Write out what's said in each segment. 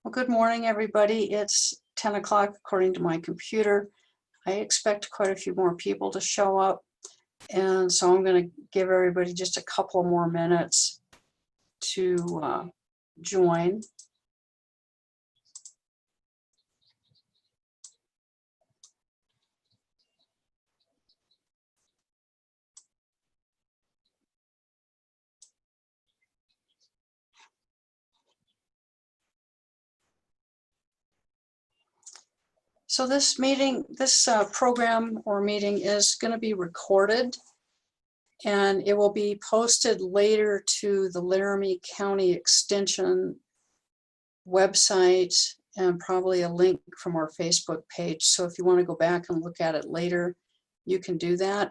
Well, good morning, everybody. It's 10 o'clock according to my computer. I expect quite a few more people to show up, and so I'm going to give everybody just a couple more minutes to join. So this program or meeting is going to be recorded, and it will be posted later to the Laramie County Extension website and probably a link from our Facebook page. So if you want to go back and look at it later, you can do that.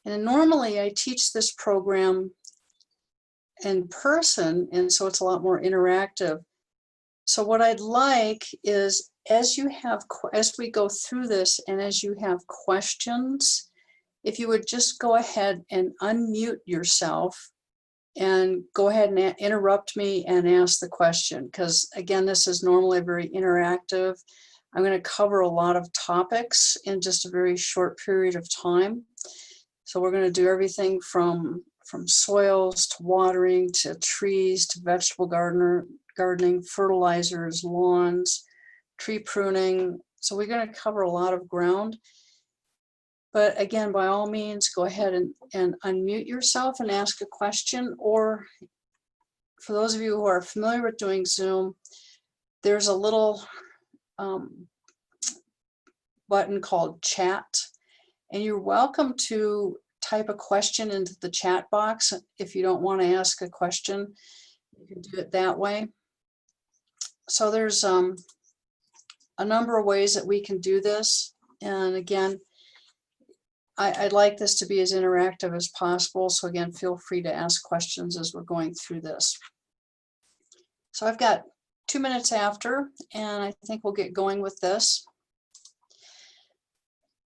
And normally I teach this program in person, and so it's a lot more interactive. So what I'd like is, as we go through this and as you have questions, if you would just go ahead and unmute yourself and go ahead and interrupt me and ask the question, because again, this is normally very interactive. I'm going to cover a lot of topics in just a very short period of time. So we're going to do everything from soils to watering to trees to vegetable gardening, fertilizers, lawns, tree pruning. So we're going to cover a lot of ground. But again, by all means, go ahead and unmute yourself and ask a question. Or for those of you who are familiar with doing Zoom, there's a little button called chat. And you're welcome to type a question into the chat box. If you don't want to ask a question, you can do it that way. So there's a number of ways that we can do this. And again, I'd like this to be as interactive as possible. So again, feel free to ask questions as we're going through this. So I've got 2 minutes after, and I think we'll get going with this.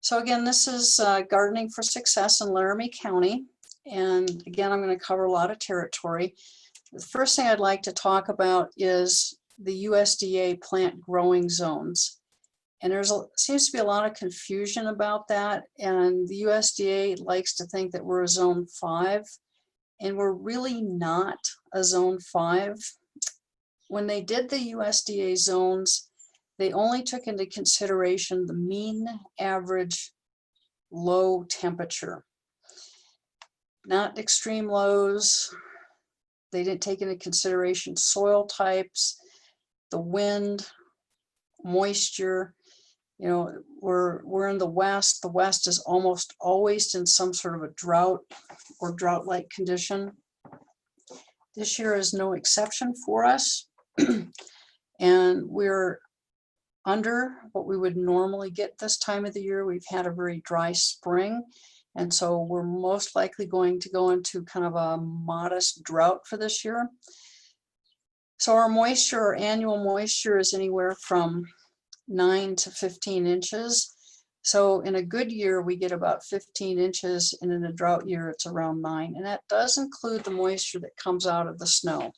So again, this is Gardening for Success in Laramie County. And again, I'm going to cover a lot of territory. The first thing I'd like to talk about is the USDA plant growing zones. And seems to be a lot of confusion about that. And the USDA likes to think that we're a zone 5, and we're really not a zone 5. When they did the USDA zones, they only took into consideration the mean average low temperature, not extreme lows. They didn't take into consideration soil types, the wind, moisture. You know, we're in the West. The West is almost always in some sort of a drought or drought-like condition. This year is no exception for us. And we're under what we would normally get this time of the year. We've had a very dry spring, and so we're most likely going to go into kind of a modest drought for this year. So our moisture, our annual moisture, is anywhere from 9 to 15 inches. So in a good year, we get about 15 inches, and in a drought year, it's around 9. And that does include the moisture that comes out of the snow.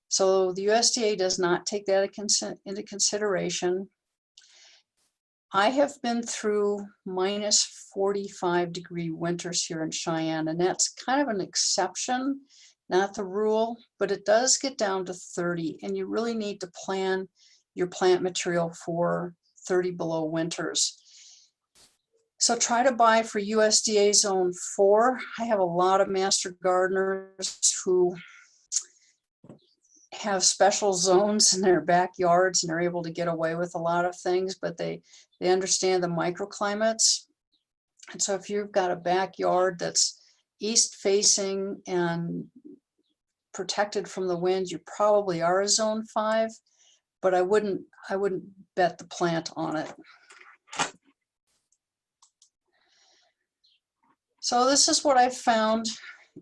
So the USDA does not take that into consideration. I have been through minus 45-degree winters here in Cheyenne, and that's kind of an exception, not the rule, but it does get down to 30, and you really need to plan your plant material for 30 below winters. So try to buy for USDA Zone 4. I have a lot of master gardeners who have special zones in their backyards, and they're able to get away with a lot of things, but they understand the microclimates. And so if you've got a backyard that's east facing and protected from the wind, you probably are a zone 5, but I wouldn't bet the plant on it. So this is what I found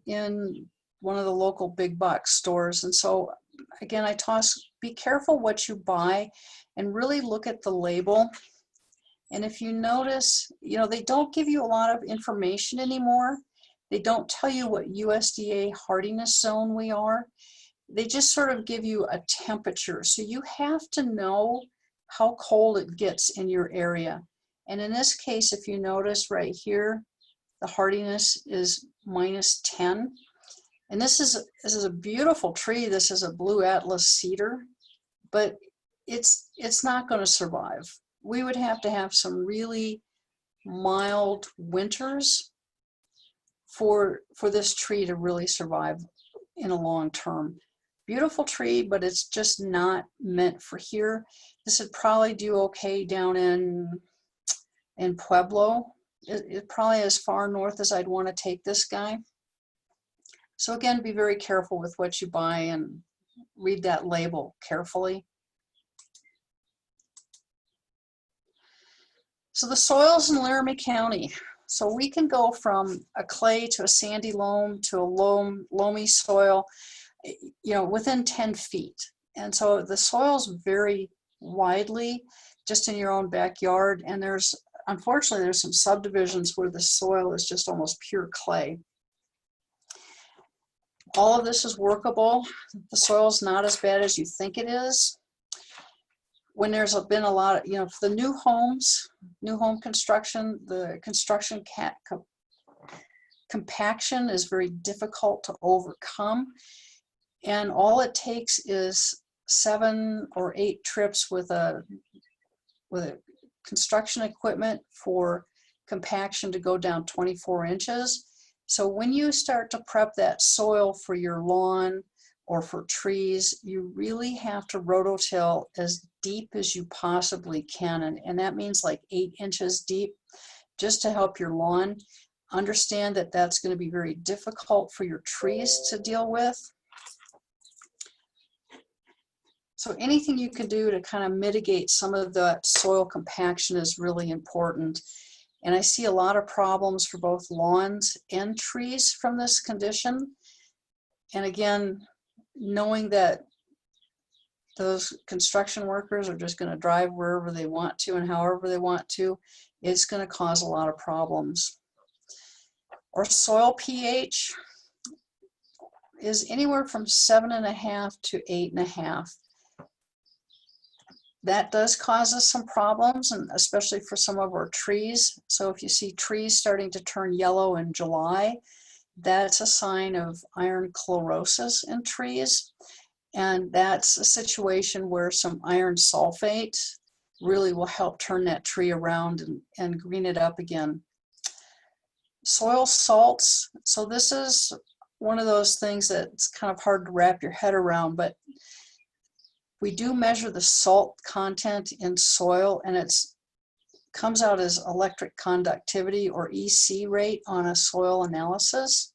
in one of the local big box stores. And so again, be careful what you buy and really look at the label. And if you notice, you know, they don't give you a lot of information anymore. They don't tell you what USDA hardiness zone we are. they just sort of give you a temperature. So you have to know how cold it gets in your area. And in this case, if you notice right here, the hardiness is -10. And this is a beautiful tree. This is a blue Atlas cedar, but it's not going to survive. We would have to have some really mild winters for this tree to really survive in a long term. Beautiful tree, but it's just not meant for here. This would probably do okay down in Pueblo. It probably as far north as I'd want to take this guy. So again, be very careful with what you buy and read that label carefully. So the soils in Laramie County. So we can go from a clay to a sandy loam to a loamy soil, within 10 feet. And so the soils vary widely just in your own backyard. And unfortunately, there's some subdivisions where the soil is just almost pure clay. All of this is workable. The soil's not as bad as you think it is. When there's been a lot of, for the new home construction, the construction compaction is very difficult to overcome. And all it takes is 7 or 8 trips with a construction equipment for compaction to go down 24 inches. So when you start to prep that soil for your lawn or for trees, you really have to rototill as deep as you possibly can. And that means like 8 inches deep, just to help your lawn. Understand that that's going to be very difficult for your trees to deal with. So anything you can do to kind of mitigate some of that soil compaction is really important. And I see a lot of problems for both lawns and trees from this condition. And again, knowing that those construction workers are just going to drive wherever they want to and however they want to, it's going to cause a lot of problems. Our soil pH is anywhere from 7.5 to 8.5. That does cause us some problems, and especially for some of our trees. So if you see trees starting to turn yellow in July, that's a sign of iron chlorosis in trees. And that's a situation where some iron sulfate really will help turn that tree around and green it up again. Soil salts. So this is one of those things that's kind of hard to wrap your head around, but we do measure the salt content in soil, and it comes out as electric conductivity, or EC rate, on a soil analysis.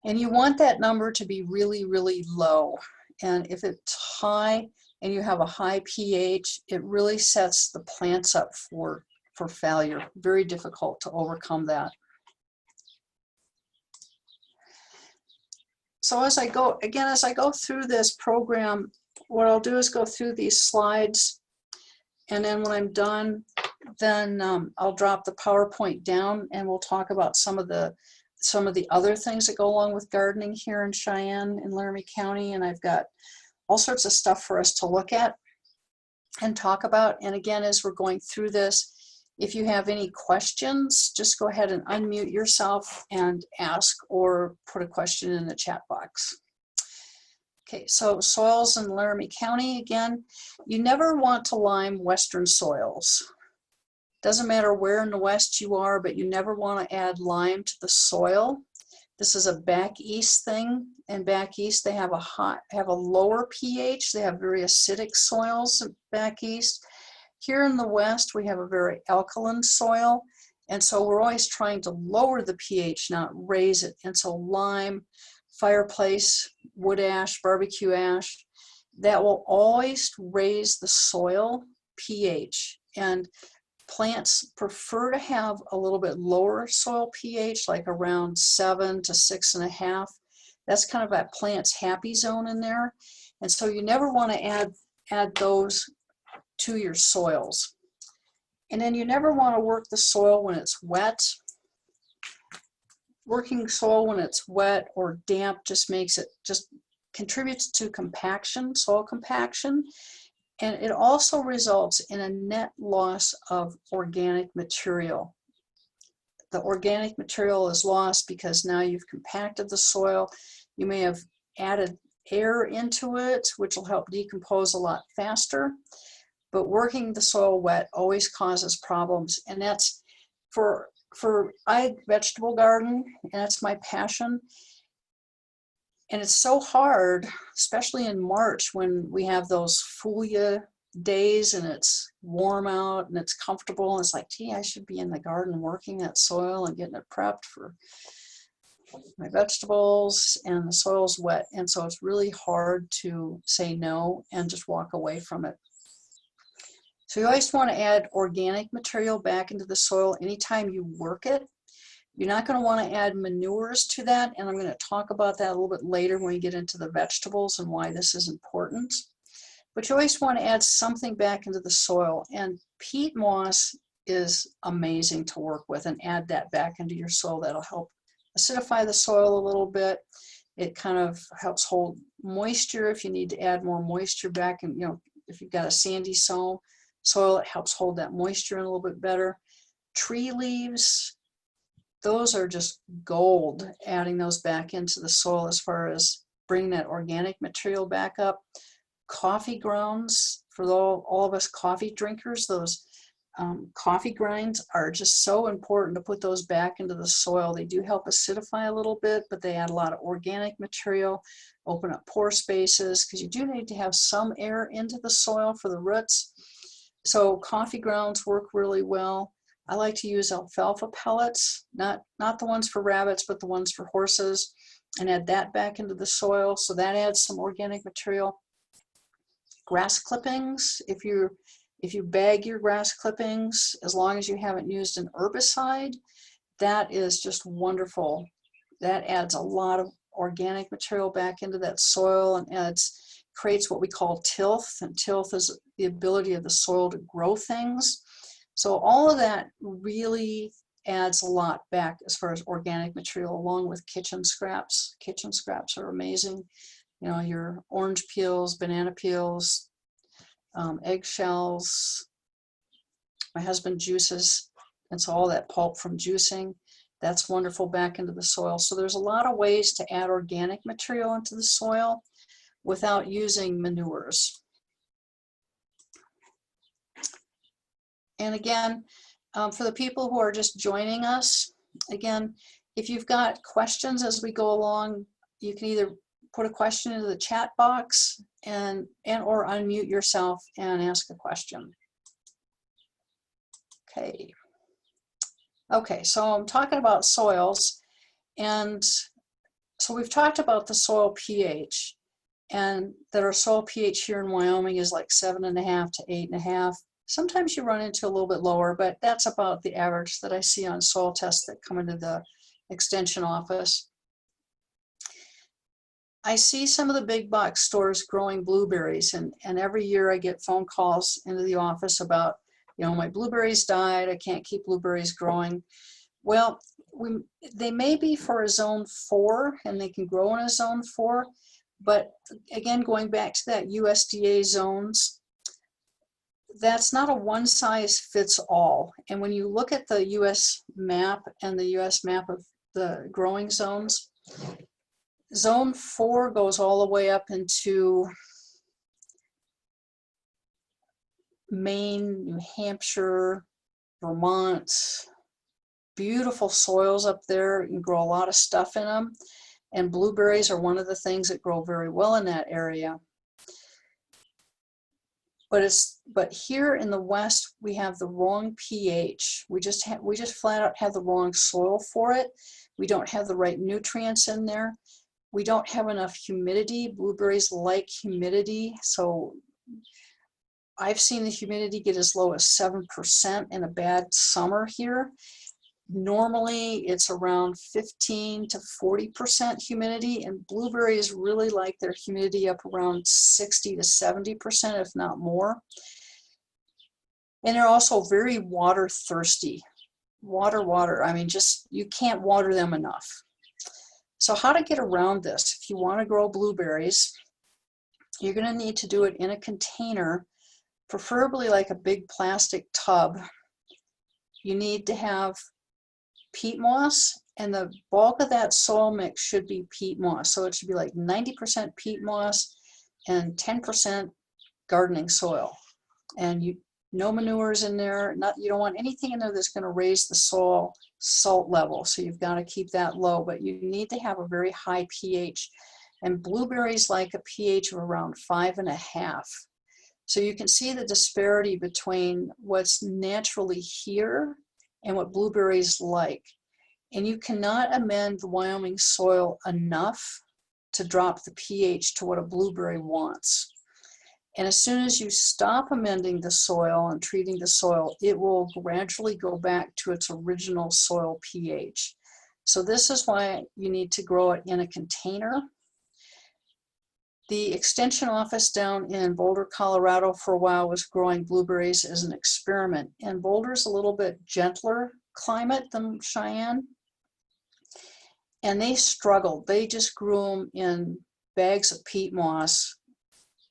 And you want that number to be really, really low. And if it's high and you have a high pH, it really sets the plants up for failure. Very difficult to overcome that. So as I go through this program, what I'll do is go through these slides, and then when I'm done, then I'll drop the PowerPoint down and we'll talk about some of the other things that go along with gardening here in Cheyenne in Laramie County. And I've got all sorts of stuff for us to look at and talk about. And again, as we're going through this, if you have any questions, just go ahead and unmute yourself and ask, or put a question in the chat box. Okay, so soils in Laramie County, again, you never want to lime western soils. Doesn't matter where in the west you are, but you never want to add lime to the soil. This is a back east thing, and back east they have a lower pH. They have very acidic soils back east. Here in the west, we have a very alkaline soil, and so we're always trying to lower the pH, not raise it. And so lime, fireplace, wood ash, barbecue ash, that will always raise the soil pH. And plants prefer to have a little bit lower soil pH, like around 7 to 6.5. That's kind of that plant's happy zone in there. And so you never want to add those to your soils. And then you never want to work the soil when it's wet. working soil when it's wet or damp just contributes to compaction, soil compaction, and it also results in a net loss of organic material. The organic material is lost because now you've compacted the soil. You may have added air into it, which will help decompose a lot faster. But working the soil wet always causes problems, and that's I vegetable garden, and that's my passion. And it's so hard, especially in March when we have those fulia days and it's warm out and it's comfortable. And it's like, gee, I should be in the garden working that soil and getting it prepped for my vegetables, and the soil's wet. And so it's really hard to say no and just walk away from it. So you always want to add organic material back into the soil anytime you work it. You're not going to want to add manures to that, and I'm going to talk about that a little bit later when we get into the vegetables and why this is important. But you always want to add something back into the soil, and peat moss is amazing to work with, and add that back into your soil. That'll help acidify the soil a little bit. It kind of helps hold moisture if you need to add more moisture back, and if you've got a sandy soil, it helps hold that moisture in a little bit better. Tree leaves, those are just gold, adding those back into the soil as far as bringing that organic material back up. Coffee grounds, for all of us coffee drinkers, those coffee grinds are just so important to put those back into the soil. They do help acidify a little bit, but they add a lot of organic material, open up pore spaces, because you do need to have some air into the soil for the roots. So coffee grounds work really well. I like to use alfalfa pellets, not the ones for rabbits, but the ones for horses, and add that back into the soil. So that adds some organic material. Grass clippings, if you bag your grass clippings, as long as you haven't used an herbicide, that is just wonderful. That adds a lot of organic material back into that soil and creates what we call tilth, and tilth is the ability of the soil to grow things. So all of that really adds a lot back as far as organic material, along with kitchen scraps. Kitchen scraps are amazing. Your orange peels, banana peels, eggshells. My husband juices, and so all that pulp from juicing, that's wonderful back into the soil. So there's a lot of ways to add organic material into the soil without using manures. And again, for the people who are just joining us, again, if you've got questions as we go along, you can either put a question into the chat box or unmute yourself and ask a question. Okay, so I'm talking about soils, and so we've talked about the soil pH, and that our soil pH here in Wyoming is like 7.5 to 8.5. Sometimes you run into a little bit lower, but that's about the average that I see on soil tests that come into the extension office. I see some of the big box stores growing blueberries, and every year I get phone calls into the office about, my blueberries died, I can't keep blueberries growing. Well, they may be for a zone 4, and they can grow in a zone 4, but again, going back to that USDA zones, that's not a one size fits all. And when you look at the US map and the US map of the growing zones, zone 4 goes all the way up into Maine, New Hampshire, Vermont. Beautiful soils up there. You can grow a lot of stuff in them. And blueberries are one of the things that grow very well in that area. But here in the West, we have the wrong pH. We just flat out have the wrong soil for it. We don't have the right nutrients in there. We don't have enough humidity. Blueberries like humidity, so I've seen the humidity get as low as 7% in a bad summer here. Normally it's around 15 to 40% humidity, and blueberries really like their humidity up around 60 to 70%, if not more. And they're also very water thirsty. water. I mean, just, you can't water them enough. So how to get around this? If you want to grow blueberries, you're going to need to do it in a container, preferably like a big plastic tub. You need to have peat moss, and the bulk of that soil mix should be peat moss. So it should be like 90% peat moss and 10% gardening soil. And no manures in there. You don't want anything in there that's going to raise the soil salt level. So you've got to keep that low, but you need to have a very high pH. And blueberries like a pH of around 5.5. So you can see the disparity between what's naturally here and what blueberries like. And you cannot amend the Wyoming soil enough to drop the pH to what a blueberry wants. And as soon as you stop amending the soil and treating the soil, it will gradually go back to its original soil pH. So this is why you need to grow it in a container. The extension office down in Boulder, Colorado for a while was growing blueberries as an experiment. And Boulder's a little bit gentler climate than Cheyenne. And they struggled. They just grew them in bags of peat moss.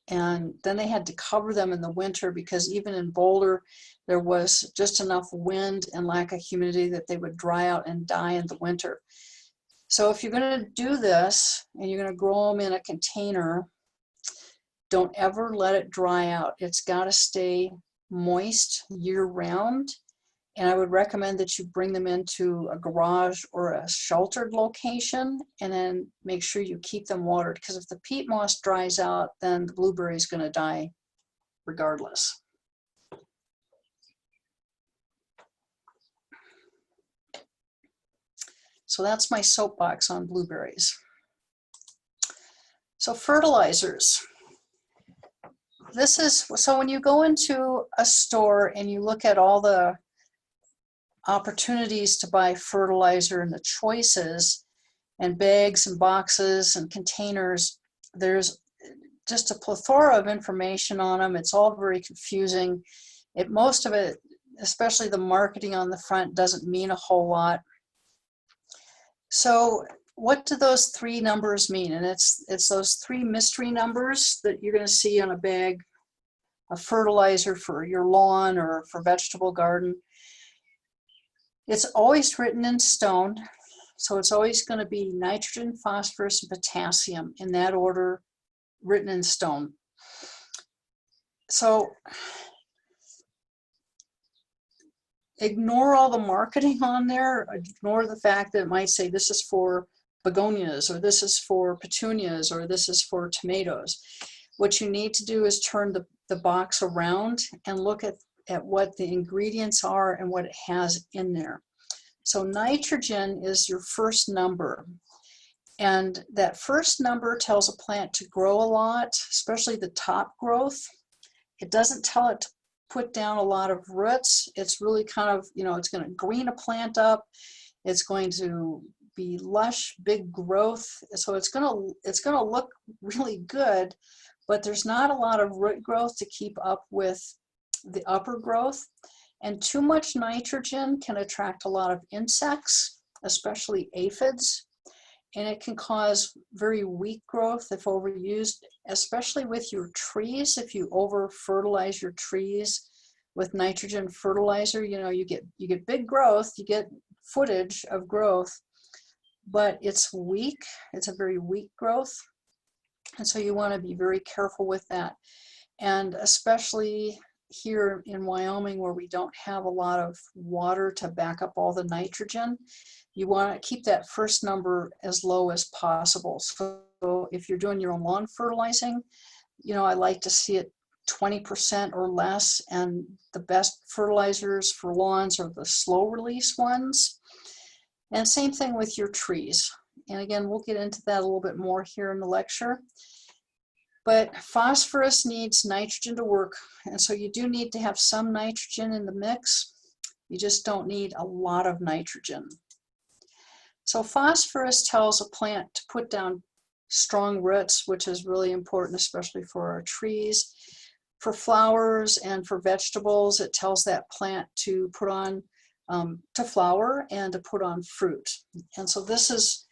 And then they had to cover them in the winter because even in Boulder, there was just enough wind and lack of humidity that they would dry out and die in the winter. So if you're going to do this and you're going to grow them in a container, don't ever let it dry out. It's got to stay moist year-round. And I would recommend that you bring them into a garage or a sheltered location, and then make sure you keep them watered, because if the peat moss dries out, then the blueberry is going to die regardless. So that's my soapbox on blueberries. So fertilizers. So when you go into a store and you look at all the opportunities to buy fertilizer and the choices and bags and boxes and containers, there's just a plethora of information on them. It's all very confusing. Most of it, especially the marketing on the front, doesn't mean a whole lot. So what do those three numbers mean? And it's those three mystery numbers that you're going to see on a bag of fertilizer for your lawn or for vegetable garden. It's always written in stone, so it's always going to be nitrogen, phosphorus, and potassium in that order, written in stone. So ignore all the marketing on there. Ignore the fact that it might say this is for begonias, or this is for petunias, or this is for tomatoes. What you need to do is turn the box around and look at what the ingredients are and what it has in there. So nitrogen is your first number. And that first number tells a plant to grow a lot, especially the top growth. It doesn't tell it to put down a lot of roots. It's really kind of, it's going to green a plant up. It's going to be lush, big growth. So it's going to look really good, but there's not a lot of root growth to keep up with the upper growth. And too much nitrogen can attract a lot of insects, especially aphids, and it can cause very weak growth if overused, especially with your trees. If you over fertilize your trees with nitrogen fertilizer, you get big growth, you get footage of growth, but it's weak. It's a very weak growth, and so you want to be very careful with that. And especially here in Wyoming, where we don't have a lot of water to back up all the nitrogen, you want to keep that first number as low as possible. So if you're doing your own lawn fertilizing, I like to see it 20% or less, and the best fertilizers for lawns are the slow release ones. And same thing with your trees. And again, we'll get into that a little bit more here in the lecture. But phosphorus needs nitrogen to work, and so you do need to have some nitrogen in the mix. You just don't need a lot of nitrogen. So phosphorus tells a plant to put down strong roots, which is really important, especially for our trees. For flowers and for vegetables, it tells that plant to put on to flower and to put on fruit. And so this is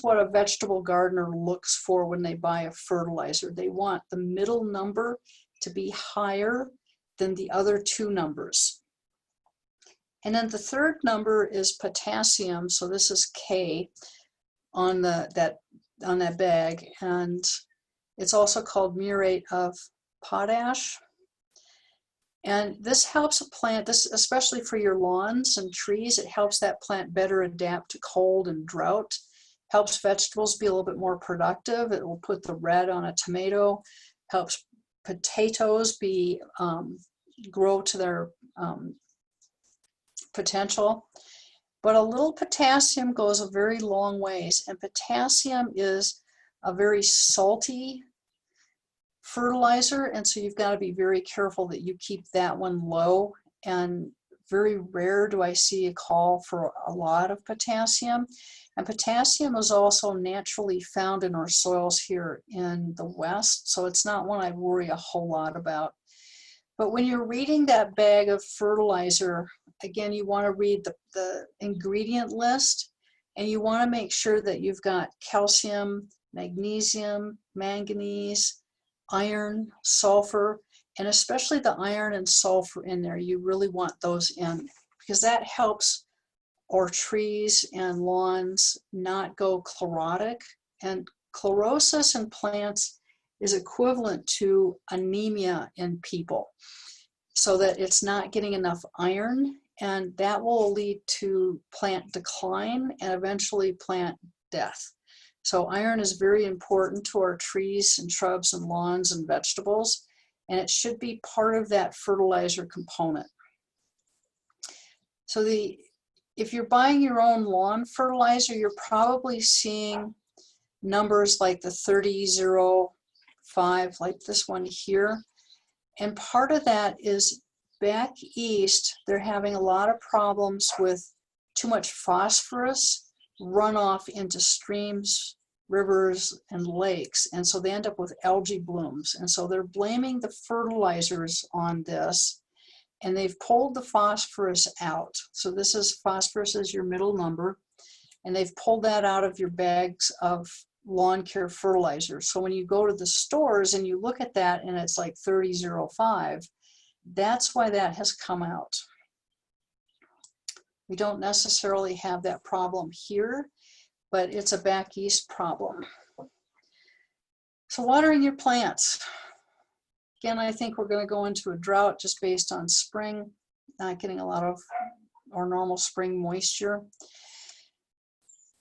what a vegetable gardener looks for when they buy a fertilizer. They want the middle number to be higher than the other two numbers. And then the third number is potassium. So this is K on that bag, and it's also called muriate of potash. And this helps a plant, this especially for your lawns and trees, it helps that plant better adapt to cold and drought. Helps vegetables be a little bit more productive. It will put the red on a tomato. Helps potatoes grow to their potential. But a little potassium goes a very long ways, and potassium is a very salty fertilizer, and so you've got to be very careful that you keep that one low. And very rare do I see a call for a lot of potassium. And potassium is also naturally found in our soils here in the West, so it's not one I worry a whole lot about. But when you're reading that bag of fertilizer, again, you want to read the ingredient list, and you want to make sure that you've got calcium, magnesium, manganese, iron, sulfur, and especially the iron and sulfur in there. You really want those in, because that helps our trees and lawns not go chlorotic. And chlorosis in plants is equivalent to anemia in people, so that it's not getting enough iron, and that will lead to plant decline and eventually plant death. So iron is very important to our trees and shrubs and lawns and vegetables, and it should be part of that fertilizer component. So if you're buying your own lawn fertilizer, you're probably seeing numbers like the 3005, like this one here. And part of that is back east, they're having a lot of problems with too much phosphorus runoff into streams, rivers, and lakes. And so they end up with algae blooms. And so they're blaming the fertilizers on this. And they've pulled the phosphorus out. So this is phosphorus is your middle number. And they've pulled that out of your bags of lawn care fertilizer. So when you go to the stores and you look at that and it's like 3005, that's why that has come out. We don't necessarily have that problem here, but it's a back east problem. So watering your plants. Again, I think we're going to go into a drought just based on spring, not getting a lot of our normal spring moisture.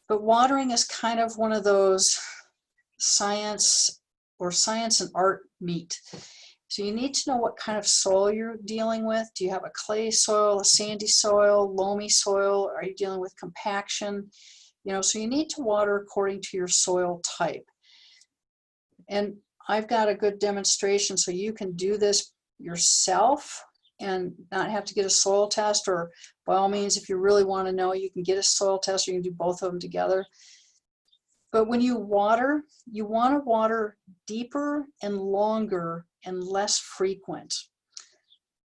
But watering is kind of one of those science and art meet. So you need to know what kind of soil you're dealing with. Do you have a clay soil, a sandy soil, loamy soil? Are you dealing with compaction? So you need to water according to your soil type. And I've got a good demonstration so you can do this yourself and not have to get a soil test, or by all means, if you really want to know, you can get a soil test, or you can do both of them together. But when you want to water deeper and longer and less frequent.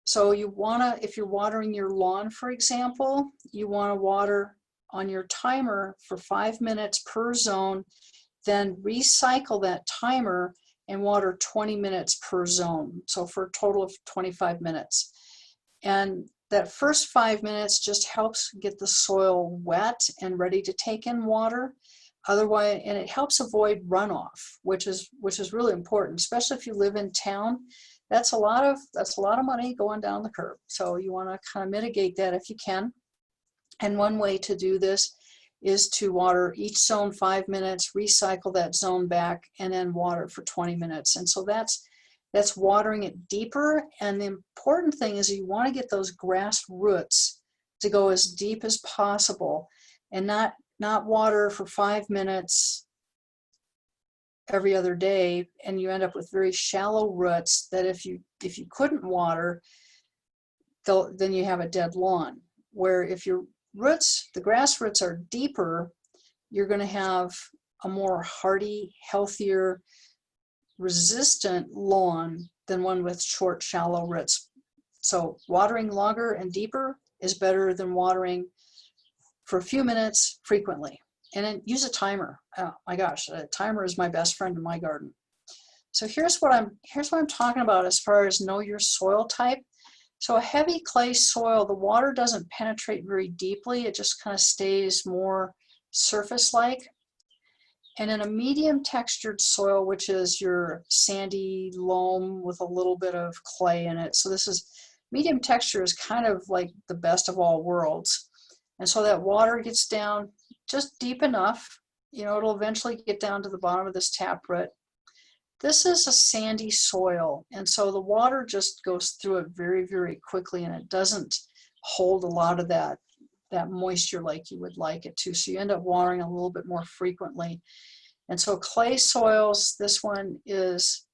So if you're watering your lawn, for example, you want to water on your timer for 5 minutes per zone, then recycle that timer and water 20 minutes per zone. So for a total of 25 minutes. And that first 5 minutes just helps get the soil wet and ready to take in water. Otherwise, and it helps avoid runoff, which is really important, especially if you live in town. That's a lot of money going down the curb. So you want to kind of mitigate that if you can. And one way to do this is to water each zone 5 minutes, recycle that zone back, and then water for 20 minutes. And so that's watering it deeper. And the important thing is you want to get those grass roots to go as deep as possible, and not water for 5 minutes every other day, and you end up with very shallow roots that if you couldn't water, then you have a dead lawn. Where if your roots, the grass roots, are deeper, you're going to have a more hardy, healthier, resistant lawn than one with short, shallow roots. So watering longer and deeper is better than watering for a few minutes frequently. And then use a timer. Oh my gosh, a timer is my best friend in my garden. So here's what I'm talking about as far as know your soil type. So a heavy clay soil, the water doesn't penetrate very deeply. It just kind of stays more surface-like. And in a medium textured soil, which is your sandy loam with a little bit of clay in it. So this is, medium texture is kind of like the best of all worlds. And so that water gets down just deep enough, you know, it'll eventually get down to the bottom of this taproot. This is a sandy soil, and so the water just goes through it very, very quickly, and it doesn't hold a lot of that moisture like you would like it to. So you end up watering a little bit more frequently. And so clay soils, this one is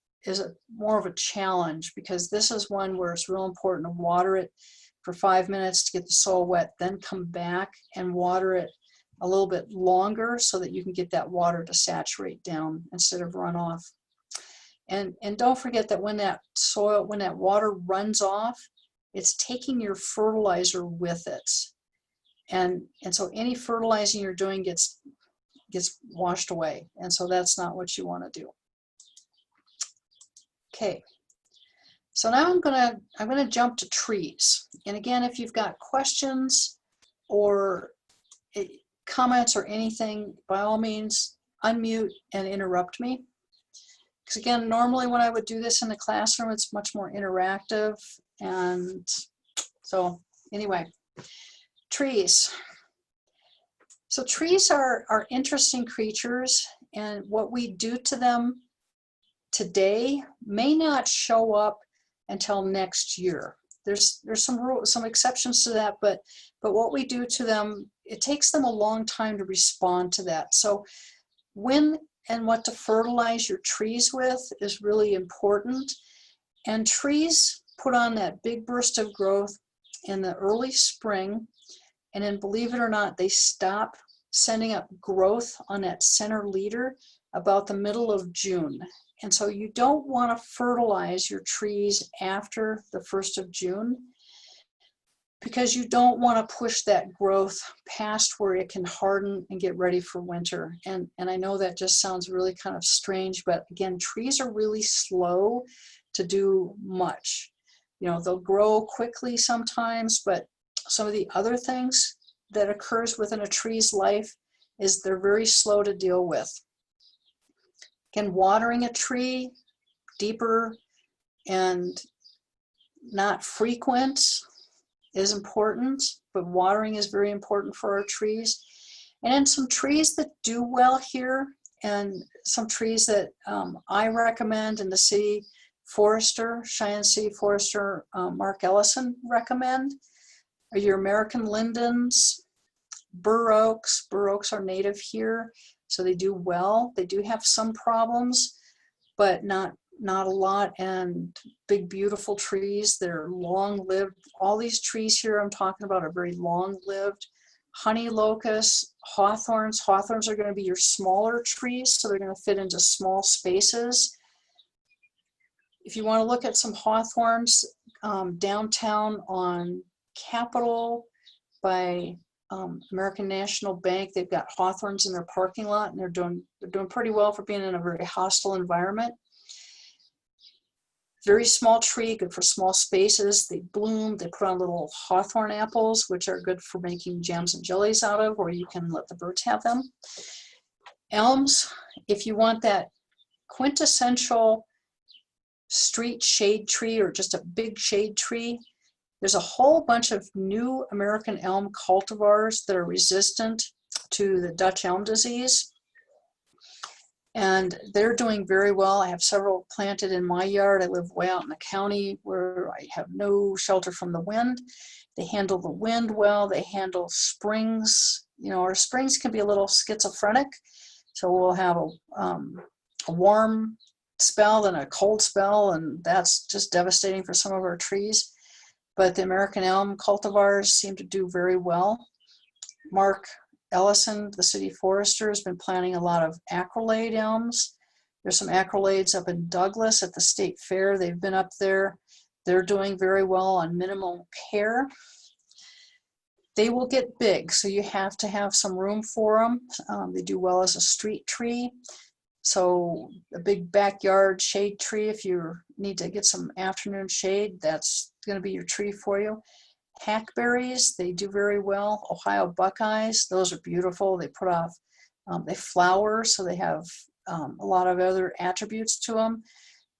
more of a challenge, because this is one where it's real important to water it for 5 minutes to get the soil wet, then come back and water it a little bit longer so that you can get that water to saturate down instead of run off. And don't forget that when that water runs off, it's taking your fertilizer with it. And so any fertilizing you're doing gets washed away. And so that's not what you want to do. Okay. So now I'm gonna jump to trees. And again, if you've got questions or comments or anything, by all means, unmute and interrupt me. Because again, normally when I would do this in the classroom, it's much more interactive. And so anyway, trees. So trees are interesting creatures, and what we do to them today may not show up until next year. There's some exceptions to that, but what we do to them, it takes them a long time to respond to that. So when and what to fertilize your trees with is really important. And trees put on that big burst of growth in the early spring, and then, believe it or not, they stop sending up growth on that center leader about the middle of June. And so you don't want to fertilize your trees after the 1st of June, because you don't want to push that growth past where it can harden and get ready for winter. And I know that just sounds really kind of strange, but again, trees are really slow to do much. You know, they'll grow quickly sometimes, but some of the other things that occurs within a tree's life is they're very slow to deal with. Again, watering a tree deeper and not frequent is important, but watering is very important for our trees. And then some trees that do well here, and some trees that I recommend, and the city forester, Cheyenne City Forester Mark Ellison recommend, are your American lindens, bur oaks. Bur oaks are native here, so they do well. They do have some problems, but not a lot. And big, beautiful trees. They're long-lived. All these trees here I'm talking about are very long-lived. Honey locusts, hawthorns. Hawthorns are going to be your smaller trees, so they're going to fit into small spaces. If you want to look at some hawthorns, downtown on Capitol by American National Bank, they've got hawthorns in their parking lot, and they're doing pretty well for being in a very hostile environment. Very small tree, good for small spaces. They bloom, they put on little hawthorn apples, which are good for making jams and jellies out of, or you can let the birds have them. Elms, if you want that quintessential street shade tree or just a big shade tree, there's a whole bunch of new American elm cultivars that are resistant to the Dutch elm disease. And they're doing very well. I have several planted in my yard. I live way out in the county where I have no shelter from the wind. They handle the wind well. They handle springs. You know, our springs can be a little schizophrenic. So we'll have a warm spell and a cold spell, and that's just devastating for some of our trees. But the American elm cultivars seem to do very well. Mark Ellison, the city forester, has been planting a lot of acrolade elms. There's some acrolades up in Douglas at the state fair. They've been up there. They're doing very well on minimal care. They will get big, so you have to have some room for them. They do well as a street tree. So a big backyard shade tree, if you need to get some afternoon shade, that's going to be your tree for you. Hackberries, they do very well. Ohio Buckeyes, those are beautiful. They put off, they flower, so they have a lot of other attributes to them.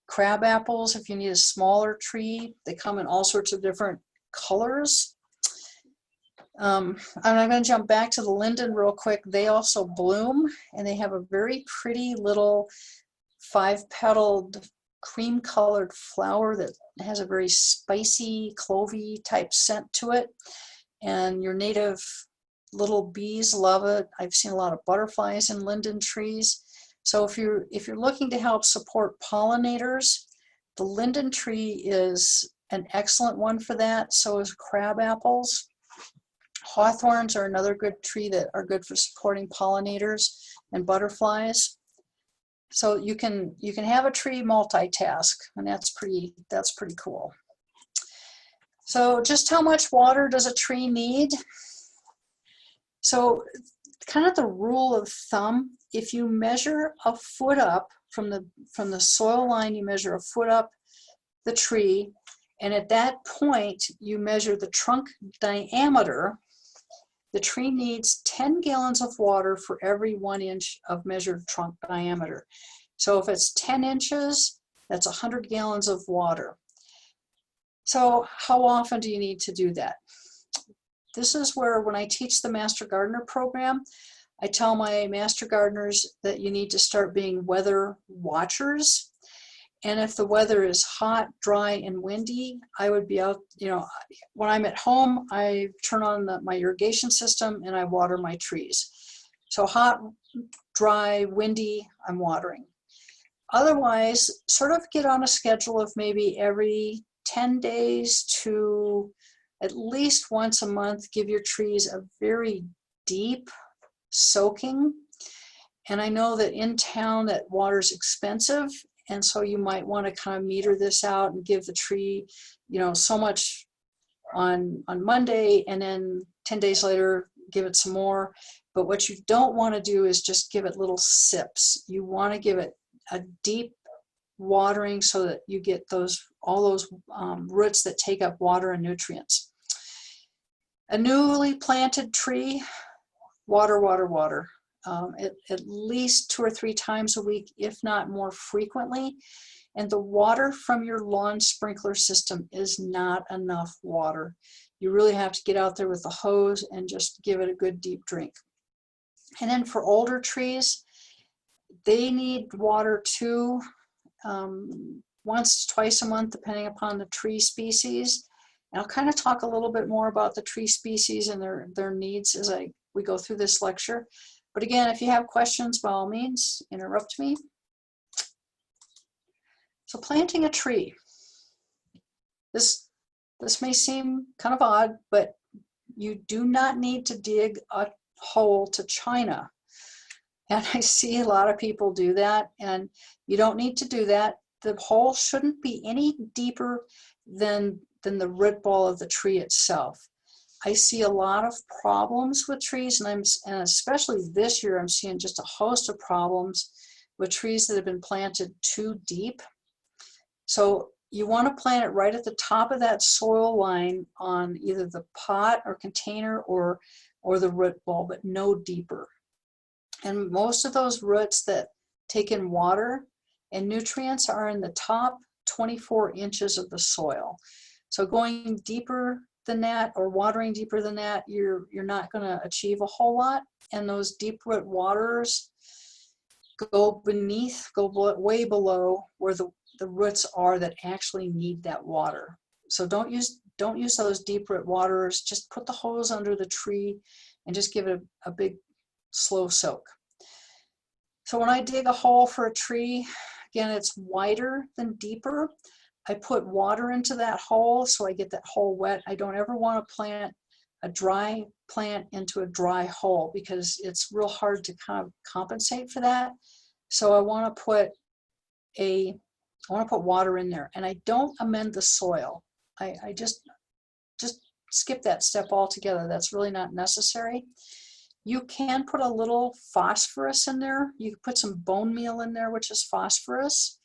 Crab apples, if you need a smaller tree, they come in all sorts of different colors. I'm going to jump back to the linden real quick. They also bloom, and they have a very pretty little 5-petaled cream-colored flower that has a very spicy, clovey type scent to it. And your native little bees love it. I've seen a lot of butterflies in linden trees. So if you're looking to help support pollinators, the linden tree is an excellent one for that. So is crab apples. Hawthorns are another good tree that are good for supporting pollinators and butterflies. So you can have a tree multitask, and that's pretty cool. So just how much water does a tree need? So kind of the rule of thumb, if you measure a foot up from the soil line, you measure a foot up the tree, and at that point you measure the trunk diameter. The tree needs 10 gallons of water for every 1 inch of measured trunk diameter. So if it's 10 inches, that's 100 gallons of water. So how often do you need to do that? This is where, when I teach the Master Gardener program, I tell my Master Gardeners that you need to start being weather watchers. And if the weather is hot, dry, and windy, I would be out, when I'm at home, I turn on my irrigation system and I water my trees. So hot, dry, windy, I'm watering. Otherwise, sort of get on a schedule of maybe every 10 days to at least once a month, give your trees a very deep soaking. And I know that in town that water's expensive, and so you might want to kind of meter this out and give the tree, so much on Monday, and then 10 days later, give it some more. But what you don't want to do is just give it little sips. You want to give it a deep watering so that you get all those roots that take up water and nutrients. A newly planted tree, water, water, water. At least 2 or 3 times a week, if not more frequently. And the water from your lawn sprinkler system is not enough water. You really have to get out there with the hose and just give it a good deep drink. And then for older trees, they need water too, once, twice a month, depending upon the tree species. And I'll kind of talk a little bit more about the tree species and their needs as we go through this lecture. But again, if you have questions, by all means, interrupt me. So planting a tree. This may seem kind of odd, but you do not need to dig a hole to China. And I see a lot of people do that, and you don't need to do that. The hole shouldn't be any deeper than the root ball of the tree itself. I see a lot of problems with trees, and especially this year, I'm seeing just a host of problems with trees that have been planted too deep. So you want to plant it right at the top of that soil line on either the pot or container or the root ball, but no deeper. And most of those roots that take in water and nutrients are in the top 24 inches of the soil. So going deeper than that or watering deeper than that, you're not going to achieve a whole lot. And those deep root waters go way below where the roots are that actually need that water. So don't use those deep root waters. Just put the hose under the tree and just give it a big slow soak. So when I dig a hole for a tree, again, it's wider than deeper. I put water into that hole so I get that hole wet. I don't ever want to plant a dry plant into a dry hole because it's real hard to kind of compensate for that. So I want to put water in there, and I don't amend the soil. I just skip that step altogether. That's really not necessary. You can put a little phosphorus in there. You can put some bone meal in there, which is phosphorus.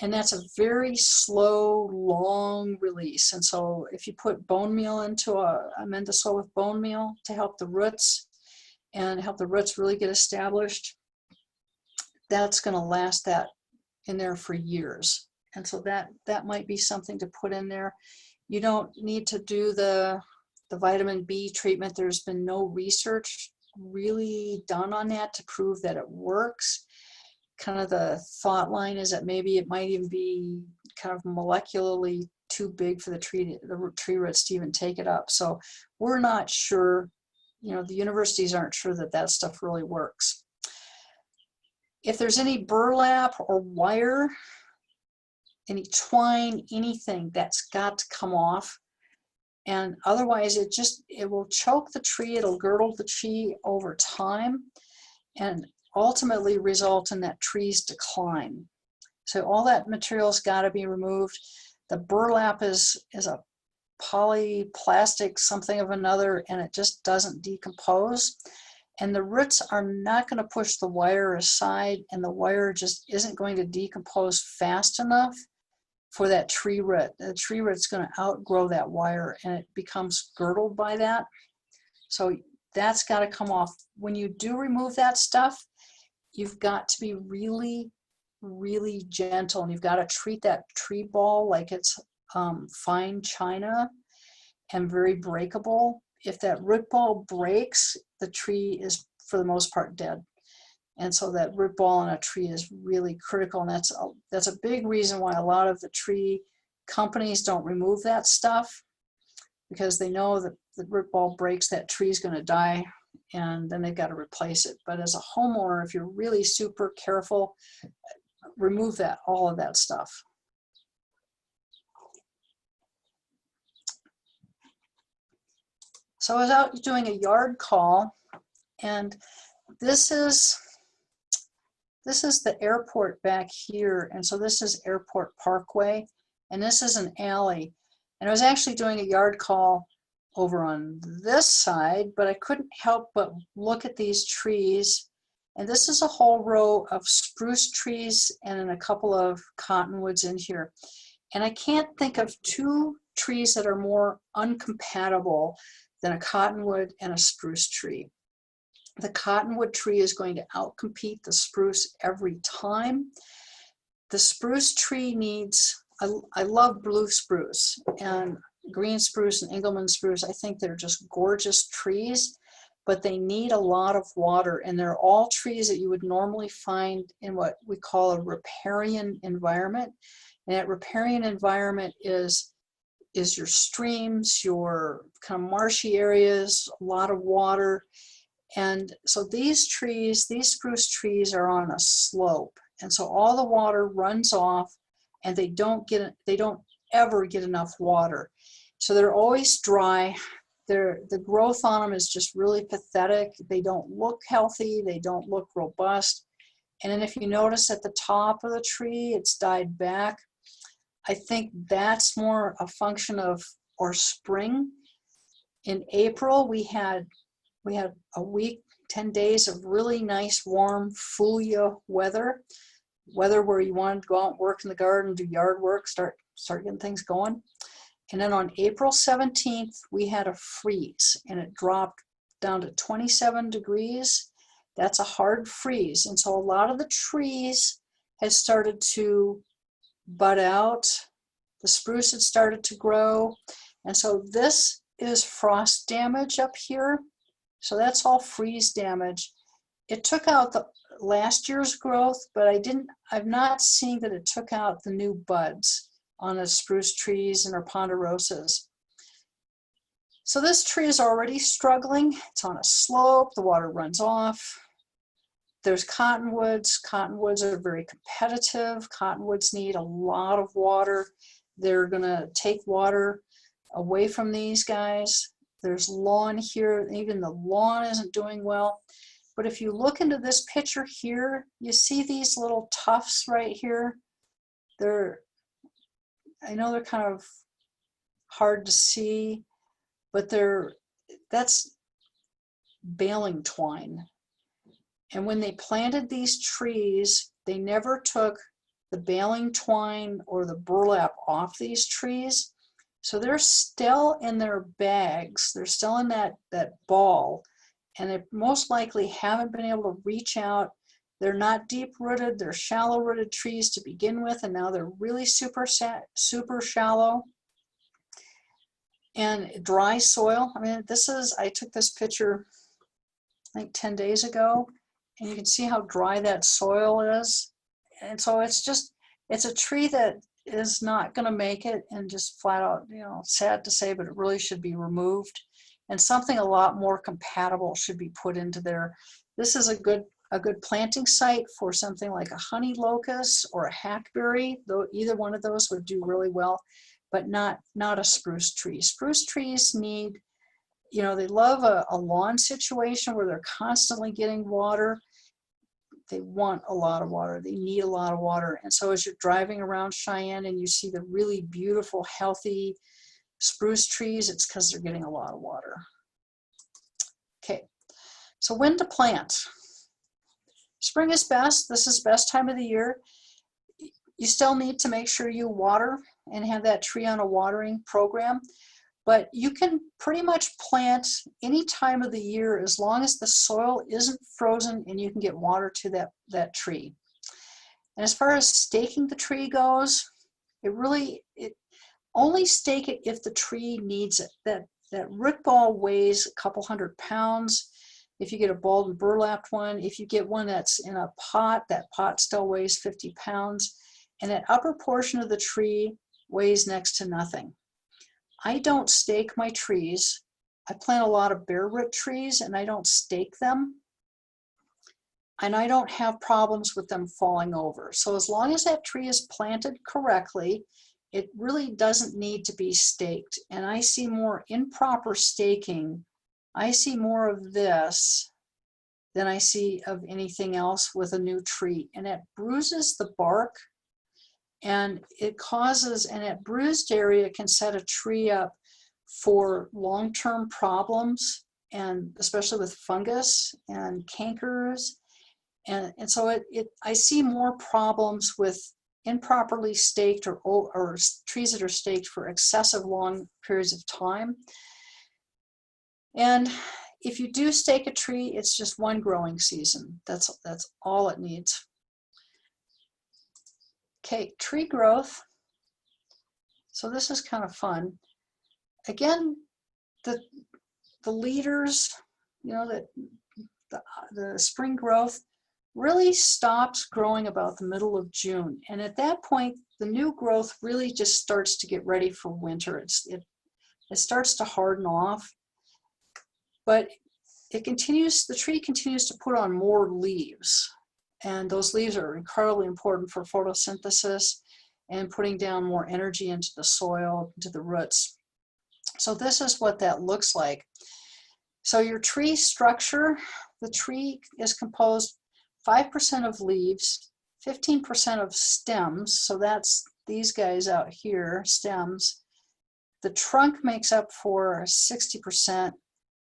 And that's a very slow, long release. And so if you put bone meal into a Mendocil with bone meal to help the roots and help the roots really get established, that's going to last that in there for years. And so that might be something to put in there. You don't need to do the vitamin B treatment. There's been no research really done on that to prove that it works. Kind of the thought line is that maybe it might even be kind of molecularly too big for the tree roots to even take it up. So we're not sure, you know, the universities aren't sure that that stuff really works. If there's any burlap or wire, any twine, anything, that's got to come off. And otherwise it will choke the tree, it'll girdle the tree over time and ultimately result in that tree's decline. So all that material's got to be removed. The burlap is a polyplastic something of another, and it just doesn't decompose. And the roots are not going to push the wire aside, and the wire just isn't going to decompose fast enough for that tree root. The tree root's going to outgrow that wire, and it becomes girdled by that. So that's got to come off. When you do remove that stuff, you've got to be really, really gentle, and you've got to treat that tree ball like it's fine china and very breakable. If that root ball breaks, the tree is for the most part dead. And so that root ball in a tree is really critical, and that's a big reason why a lot of the tree companies don't remove that stuff, because they know that the root ball breaks, that tree's going to die, and then they've got to replace it. But as a homeowner, if you're really super careful, remove all of that stuff. So I was out doing a yard call, and this is the airport back here, and so this is Airport Parkway, and this is an alley. And I was actually doing a yard call over on this side, but I couldn't help but look at these trees. And this is a whole row of spruce trees and then a couple of cottonwoods in here. And I can't think of two trees that are more uncompatible than a cottonwood and a spruce tree. The cottonwood tree is going to outcompete the spruce every time. The spruce tree needs, I love blue spruce and green spruce and Engelmann spruce. I think they're just gorgeous trees, but they need a lot of water, and they're all trees that you would normally find in what we call a riparian environment. And that riparian environment is your streams, your kind of marshy areas, a lot of water. And so these trees, these spruce trees, are on a slope, and so all the water runs off, and they don't ever get enough water. So they're always dry. The growth on them is just really pathetic. They don't look healthy. They don't look robust. And then if you notice at the top of the tree, it's died back. I think that's more a function of, or spring. In April, we had a week, 10 days of really nice, warm, fulia weather where you wanted to go out and work in the garden, do yard work, start getting things going. And then on April 17th, we had a freeze, and it dropped down to 27 degrees. That's a hard freeze. And so a lot of the trees had started to bud out. The spruce had started to grow. And so this is frost damage up here. So that's all freeze damage. It took out the last year's growth, but I've not seen that it took out the new buds on the spruce trees and our ponderosas. So this tree is already struggling. It's on a slope, the water runs off. There's cottonwoods. Cottonwoods are very competitive. Cottonwoods need a lot of water. They're gonna take water away from these guys. There's lawn here. Even the lawn isn't doing well. But if you look into this picture here, you see these little tufts right here. I know they're kind of hard to see, but that's baling twine. And when they planted these trees, they never took the baling twine or the burlap off these trees. So they're still in their bags, they're still in that ball, and they most likely haven't been able to reach out. They're not deep rooted, they're shallow rooted trees to begin with, and now they're really super shallow. And dry soil, I mean, I took this picture, I think 10 days ago, and you can see how dry that soil is. And so it's a tree that is not going to make it, and just flat out, sad to say, but it really should be removed. And something a lot more compatible should be put into there. This is a good planting site for something like a honey locust or a hackberry, though either one of those would do really well, but not a spruce tree. Spruce trees need, they love a lawn situation where they're constantly getting water. They want a lot of water. They need a lot of water. And so as you're driving around Cheyenne and you see the really beautiful, healthy spruce trees, it's because they're getting a lot of water. Okay, so when to plant? Spring is best. This is best time of the year. You still need to make sure you water and have that tree on a watering program. But you can pretty much plant any time of the year as long as the soil isn't frozen and you can get water to that tree. And as far as staking the tree goes, only stake it if the tree needs it. That root ball weighs a couple 100 pounds. If you get a balled and burlapped one, if you get one that's in a pot, that pot still weighs 50 pounds. And that upper portion of the tree weighs next to nothing. I don't stake my trees. I plant a lot of bare root trees and I don't stake them. And I don't have problems with them falling over. So as long as that tree is planted correctly, it really doesn't need to be staked. And I see more improper staking. I see more of this than I see of anything else with a new tree. And it bruises the bark. And that bruised area can set a tree up for long-term problems, and especially with fungus and cankers. And so I see more problems with improperly staked or trees that are staked for excessive long periods of time. And if you do stake a tree, it's just one growing season. That's all it needs. Okay, tree growth. So this is kind of fun. Again, the leaders, that the spring growth really stops growing about the middle of June. And at that point, the new growth really just starts to get ready for winter. It starts to harden off, but the tree continues to put on more leaves. And those leaves are incredibly important for photosynthesis and putting down more energy into the soil, into the roots. So this is what that looks like. So your tree structure, the tree is composed 5% of leaves, 15% of stems. So that's these guys out here, stems. The trunk makes up for 60%,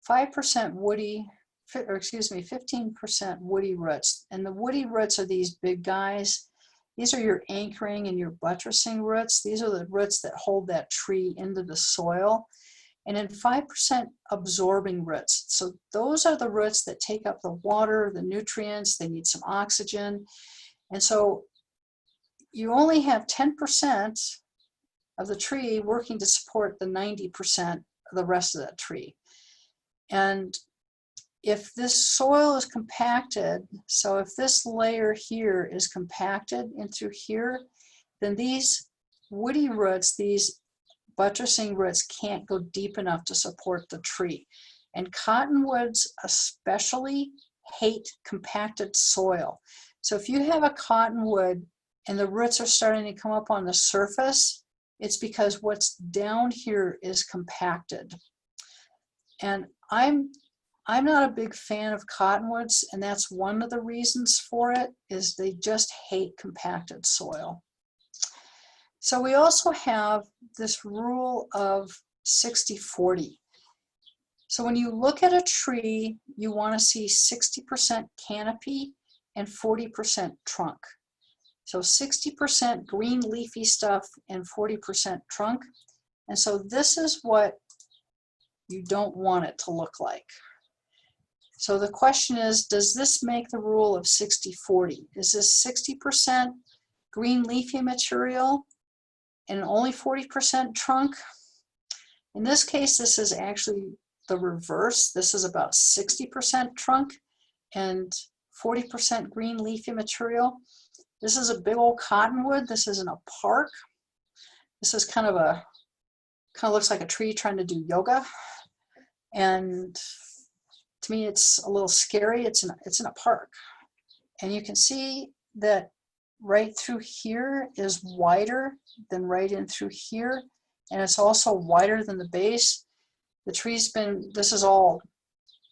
5% woody, 15% woody roots. And the woody roots are these big guys. These are your anchoring and your buttressing roots. These are the roots that hold that tree into the soil. And then 5% absorbing roots. So those are the roots that take up the water, the nutrients, they need some oxygen. And so you only have 10% of the tree working to support the 90% of the rest of that tree. And if this soil is compacted, so if this layer here is compacted into here, then these woody roots, these buttressing roots can't go deep enough to support the tree. And cottonwoods especially hate compacted soil. So if you have a cottonwood and the roots are starting to come up on the surface, it's because what's down here is compacted. And I'm not a big fan of cottonwoods, and that's one of the reasons for it, is they just hate compacted soil. So we also have this rule of 60-40. So when you look at a tree, you want to see 60% canopy and 40% trunk. So 60% green leafy stuff and 40% trunk. And so this is what you don't want it to look like. So the question is, does this make the rule of 60-40? Is this 60% green leafy material and only 40% trunk? In this case, this is actually the reverse. This is about 60% trunk and 40% green leafy material. This is a big old cottonwood. This is in a park. This is kind of looks like a tree trying to do yoga. And to me, it's a little scary. It's in a park. And you can see that right through here is wider than right in through here. And it's also wider than the base. The tree's this is all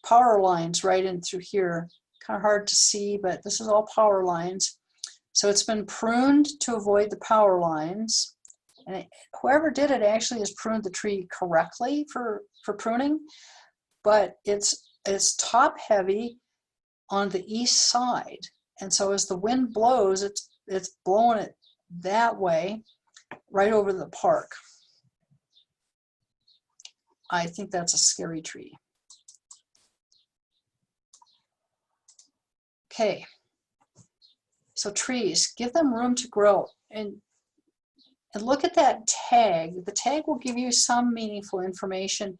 power lines right in through here. Kind of hard to see, but this is all power lines. So it's been pruned to avoid the power lines. And whoever did it actually has pruned the tree correctly for pruning, but it's top heavy on the east side. And so as the wind blows, it's blowing it that way right over the park. I think that's a scary tree. Okay, so trees, give them room to grow. And look at that tag. The tag will give you some meaningful information,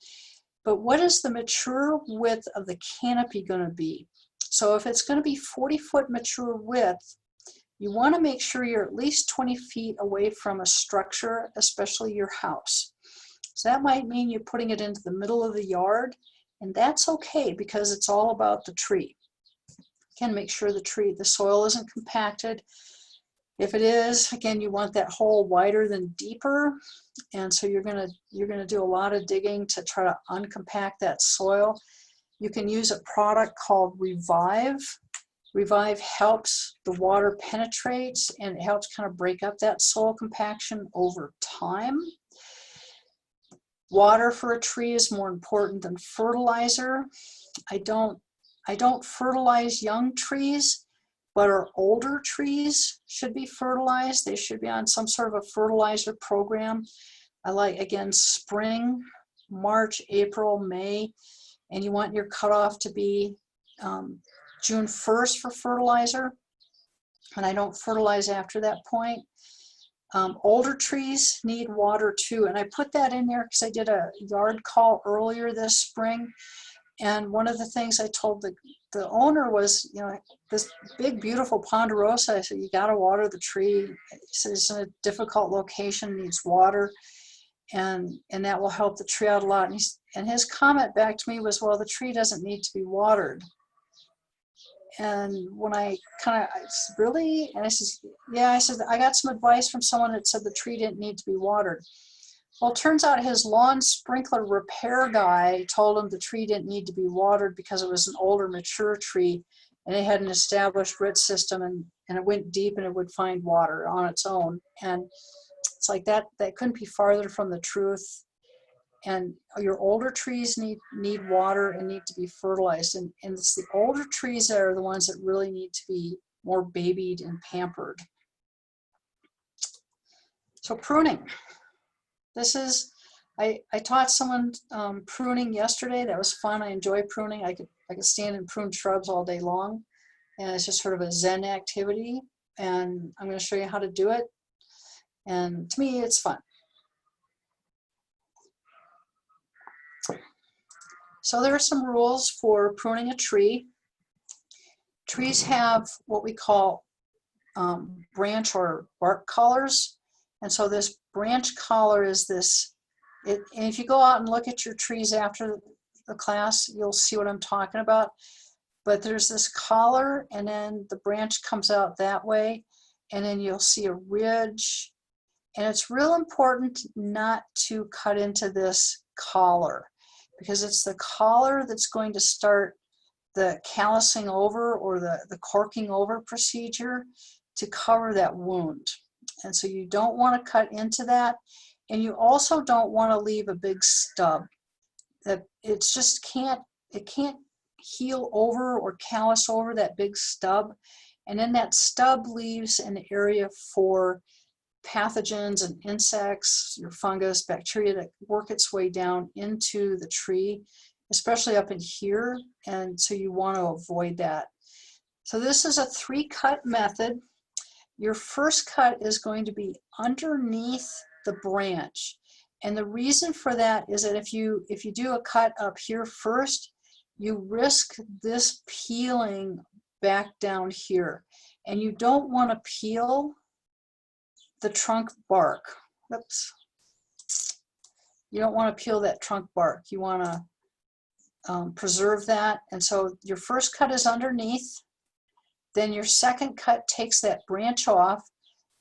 but what is the mature width of the canopy going to be? So if it's going to be 40-foot mature width, you want to make sure you're at least 20 feet away from a structure, especially your house. So that might mean you're putting it into the middle of the yard, and that's okay because it's all about the tree. Again, make sure the soil isn't compacted. If it is, again, you want that hole wider than deeper, and so you're gonna do a lot of digging to try to uncompact that soil. You can use a product called Revive. Revive helps the water penetrate, and it helps kind of break up that soil compaction over time. Water for a tree is more important than fertilizer. I don't fertilize young trees, but our older trees should be fertilized. They should be on some sort of a fertilizer program. I like, again, spring, March, April, May, and you want your cutoff to be June 1st for fertilizer, and I don't fertilize after that point. Older trees need water too, and I put that in there because I did a yard call earlier this spring, and one of the things I told the owner was, you know, this big beautiful ponderosa, I said, you got to water the tree. He said it's in a difficult location, needs water, and that will help the tree out a lot. And his comment back to me was, well, the tree doesn't need to be watered. And when I said, really? And I said, yeah, I said, I got some advice from someone that said the tree didn't need to be watered. Well, it turns out his lawn sprinkler repair guy told him the tree didn't need to be watered because it was an older, mature tree, and it had an established root system, and it went deep and it would find water on its own. And it's like that couldn't be farther from the truth. And your older trees need water and need to be fertilized. And it's the older trees that are the ones that really need to be more babied and pampered. So pruning. This is, I taught someone pruning yesterday. That was fun. I enjoy pruning. I could stand and prune shrubs all day long. And it's just sort of a Zen activity. And I'm going to show you how to do it. And to me, it's fun. So there are some rules for pruning a tree. Trees have what we call branch or bark collars. And so this branch collar is this, and if you go out and look at your trees after the class, you'll see what I'm talking about. But there's this collar, and then the branch comes out that way, and then you'll see a ridge. And it's real important not to cut into this collar, because it's the collar that's going to start the callousing over or the corking over procedure to cover that wound. And so you don't want to cut into that, and you also don't want to leave a big stub. that it's just it can't heal over or callus over that big stub. And then that stub leaves an area for pathogens and insects, your fungus, bacteria that work its way down into the tree, especially up in here. And so you want to avoid that. So this is a 3-cut method. Your first cut is going to be underneath the branch. And the reason for that is that if you do a cut up here first, you risk this peeling back down here. And you don't want to peel the trunk bark. Oops. You don't want to peel that trunk bark. You want to preserve that. And so your first cut is underneath. Then your second cut takes that branch off.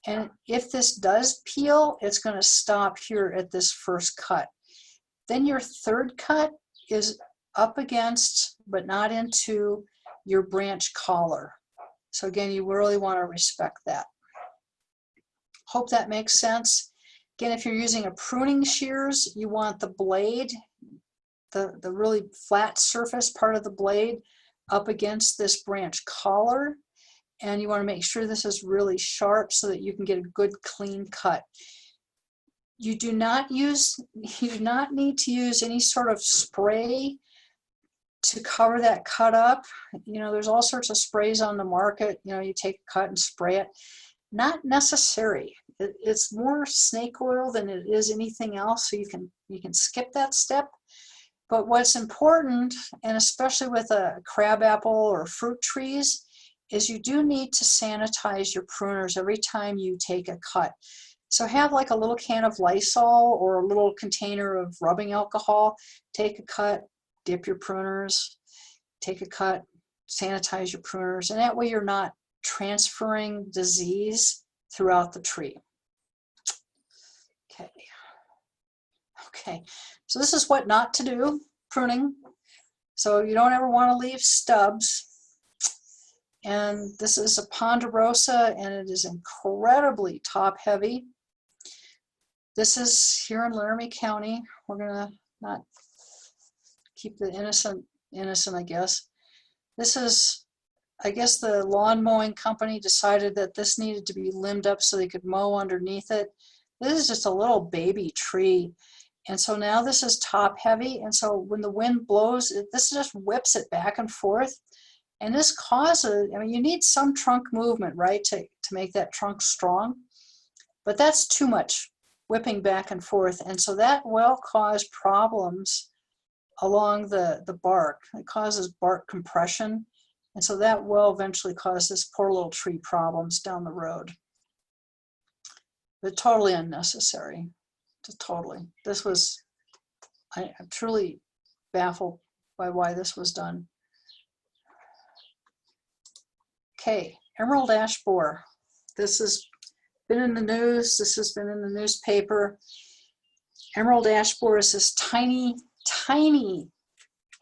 And if this does peel, it's going to stop here at this first cut. Then your third cut is up against, but not into, your branch collar. So again, you really want to respect that. Hope that makes sense. Again, if you're using a pruning shears, you want the blade, the really flat surface part of the blade, up against this branch collar. And you want to make sure this is really sharp so that you can get a good clean cut. You do not need to use any sort of spray to cover that cut up. You know, there's all sorts of sprays on the market. You know, you take a cut and spray it. Not necessary. It's more snake oil than it is anything else, so you can skip that step. But what's important, and especially with a crabapple or fruit trees, is you do need to sanitize your pruners every time you take a cut. So have like a little can of Lysol or a little container of rubbing alcohol. Take a cut, dip your pruners, take a cut, sanitize your pruners, and that way you're not transferring disease throughout the tree. Okay, so this is what not to do, pruning. So you don't ever want to leave stubs. And this is a ponderosa, and it is incredibly top heavy. This is here in Laramie County. We're gonna not keep the innocent, I guess. This is, I guess the lawn mowing company decided that this needed to be limbed up so they could mow underneath it. This is just a little baby tree. And so now this is top heavy. And so when the wind blows, this just whips it back and forth. And this causes, I mean, you need some trunk movement, right, to make that trunk strong. But that's too much whipping back and forth. And so that will cause problems along the bark. It causes bark compression. And so that will eventually cause this poor little tree problems down the road. But totally unnecessary. Just totally. This was, I'm truly baffled by why this was done. Okay, emerald ash borer. This has been in the news. This has been in the newspaper. Emerald ash borer is this tiny, tiny,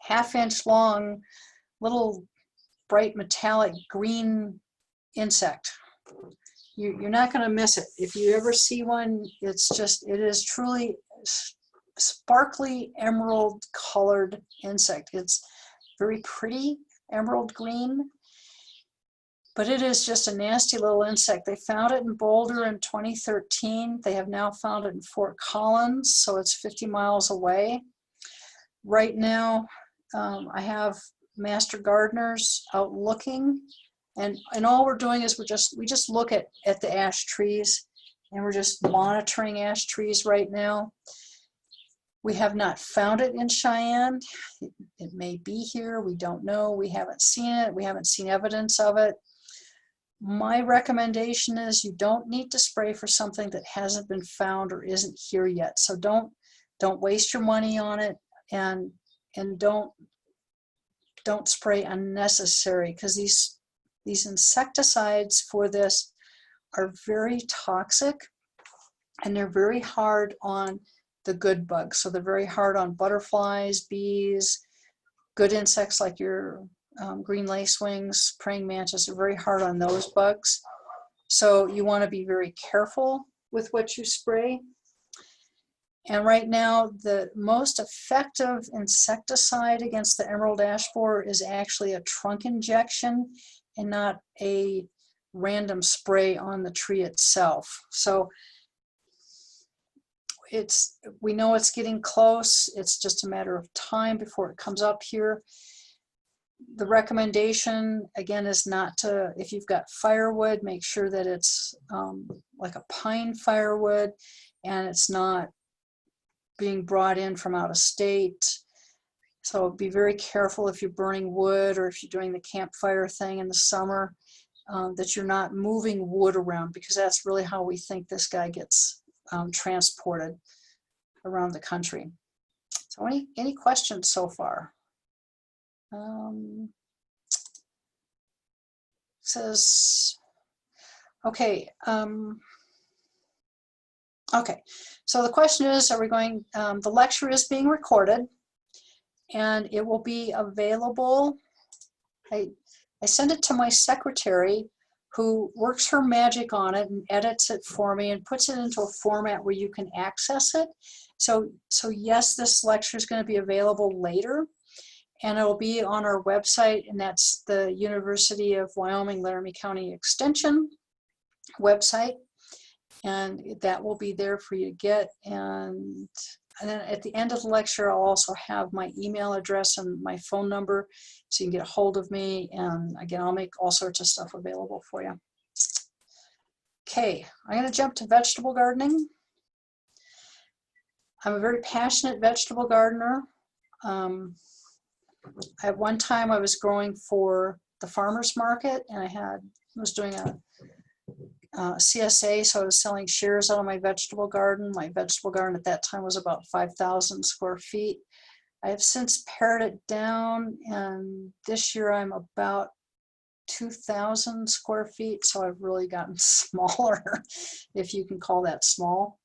half-inch long, little bright metallic green insect. You're not going to miss it. If you ever see one, it is truly sparkly emerald colored insect. It's very pretty emerald green, but it is just a nasty little insect. They found it in Boulder in 2013. They have now found it in Fort Collins, so it's 50 miles away. Right now, I have master gardeners out looking, and all we're doing is we just look at the ash trees, and we're just monitoring ash trees right now. We have not found it in Cheyenne. It may be here. We don't know. We haven't seen it. We haven't seen evidence of it. My recommendation is you don't need to spray for something that hasn't been found or isn't here yet. So don't waste your money on it, and don't spray unnecessary, because these insecticides for this are very toxic, and they're very hard on the good bugs. So they're very hard on butterflies, bees, good insects like your green lacewings, praying mantis are very hard on those bugs. So you want to be very careful with what you spray. And right now, the most effective insecticide against the emerald ash borer is actually a trunk injection and not a random spray on the tree itself. So we know it's getting close. It's just a matter of time before it comes up here. The recommendation, again, is not to, if you've got firewood, make sure that it's like a pine firewood and it's not being brought in from out of state. So be very careful if you're burning wood or if you're doing the campfire thing in the summer, that you're not moving wood around, because that's really how we think this guy gets transported around the country. So any questions so far? Says, okay. Okay, so the question is, are we going, the lecture is being recorded and it will be available. I send it to my secretary who works her magic on it and edits it for me and puts it into a format where you can access it. So yes, this lecture is going to be available later, and it will be on our website, and that's the University of Wyoming Laramie County Extension website. And that will be there for you to get. And then at the end of the lecture, I'll also have my email address and my phone number so you can get a hold of me. And again, I'll make all sorts of stuff available for you. Okay, I'm going to jump to vegetable gardening. I'm a very passionate vegetable gardener. At one time, I was growing for the farmer's market, and I was doing a CSA, so I was selling shares out of my vegetable garden. My vegetable garden at that time was about 5,000 square feet. I have since pared it down, and this year I'm about 2,000 square feet, so I've really gotten smaller, if you can call that small.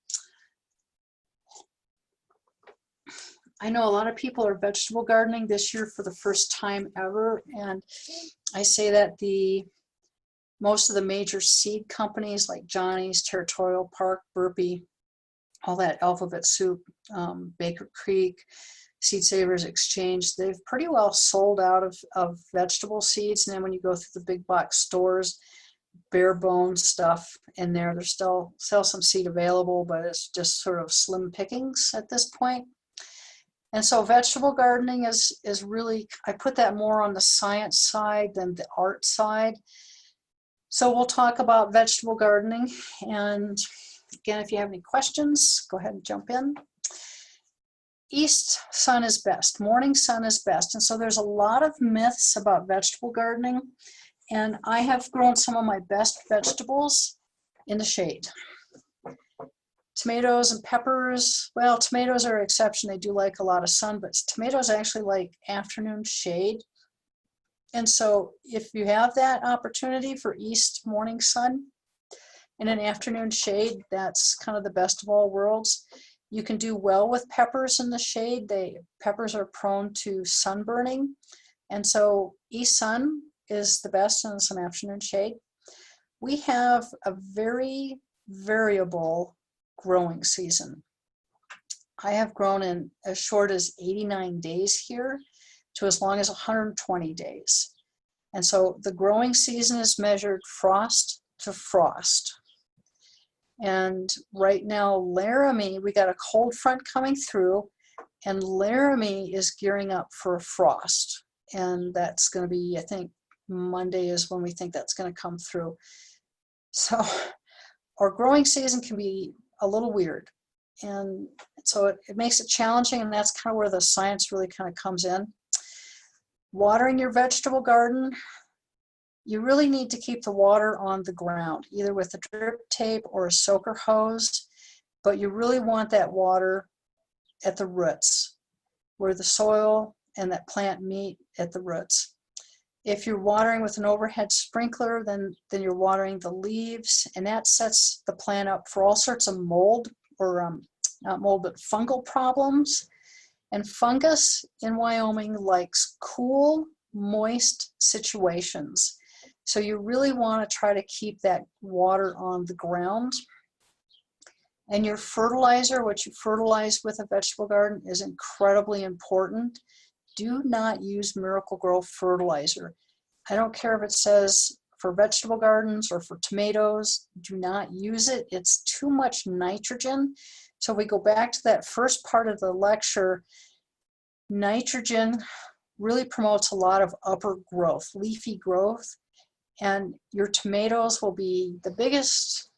I know a lot of people are vegetable gardening this year for the first time ever, and I say that most of the major seed companies like Johnny's, Territorial Park, Burpee, all that alphabet soup, Baker Creek, Seed Savers Exchange, they've pretty well sold out of vegetable seeds. And then when you go through the big box stores, bare bones stuff in there, there's still some seed available, but it's just sort of slim pickings at this point. And so vegetable gardening is really, I put that more on the science side than the art side. So we'll talk about vegetable gardening, and again, if you have any questions, go ahead and jump in. East sun is best, morning sun is best, and so there's a lot of myths about vegetable gardening, and I have grown some of my best vegetables in the shade. Tomatoes and peppers, well, tomatoes are an exception, they do like a lot of sun, but tomatoes actually like afternoon shade. And so if you have that opportunity for east morning sun and an afternoon shade, that's kind of the best of all worlds. You can do well with peppers in the shade. Peppers are prone to sunburning. And so east sun is the best in some afternoon shade. We have a very variable growing season. I have grown in as short as 89 days here to as long as 120 days. And so the growing season is measured frost to frost. And right now, Laramie, we got a cold front coming through, and Laramie is gearing up for a frost. And that's going to be, I think, Monday is when we think that's going to come through. So our growing season can be a little weird. And so it makes it challenging, and that's kind of where the science really kind of comes in. Watering your vegetable garden, you really need to keep the water on the ground, either with a drip tape or a soaker hose, but you really want that water at the roots, where the soil and that plant meet at the roots. If you're watering with an overhead sprinkler, then you're watering the leaves, and that sets the plant up for all sorts of mold, or not mold, but fungal problems. And fungus in Wyoming likes cool, moist situations. So you really want to try to keep that water on the ground. And your fertilizer, what you fertilize with a vegetable garden, is incredibly important. Do not use Miracle-Gro fertilizer. I don't care if it says for vegetable gardens or for tomatoes, do not use it. It's too much nitrogen. So if we go back to that first part of the lecture, nitrogen really promotes a lot of upper growth, leafy growth, and your tomatoes will be the biggest.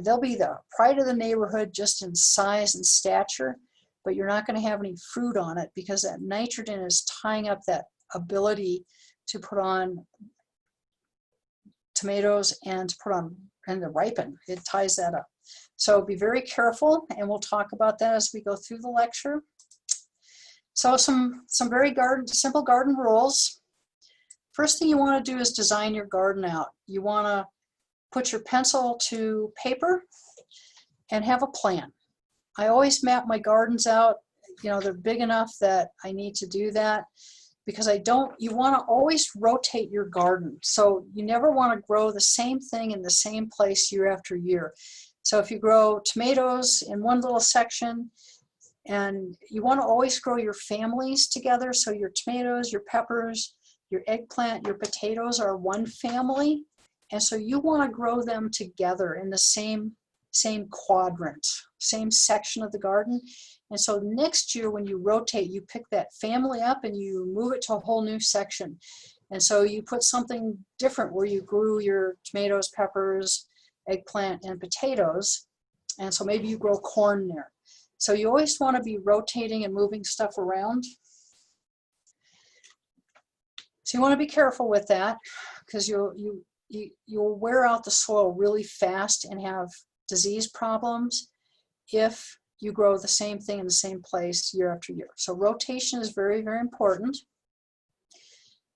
They'll be the pride of the neighborhood just in size and stature, but you're not going to have any fruit on it because that nitrogen is tying up that ability to put on tomatoes and to put on and to ripen. It ties that up. So be very careful, and we'll talk about that as we go through the lecture. So some very simple garden rules. First thing you want to do is design your garden out. You want to put your pencil to paper and have a plan. I always map my gardens out. You know, they're big enough that I need to do that because you want to always rotate your garden. So you never want to grow the same thing in the same place year after year. So if you grow tomatoes in one little section, and you want to always grow your families together. So your tomatoes, your peppers, your eggplant, your potatoes are one family. And so you want to grow them together in the same quadrant, same section of the garden. And so next year when you rotate, you pick that family up and you move it to a whole new section. And so you put something different where you grew your tomatoes, peppers, eggplant, and potatoes. And so maybe you grow corn there. So you always want to be rotating and moving stuff around. So you want to be careful with that because you'll wear out the soil really fast and have disease problems if you grow the same thing in the same place year after year. So rotation is very, very important.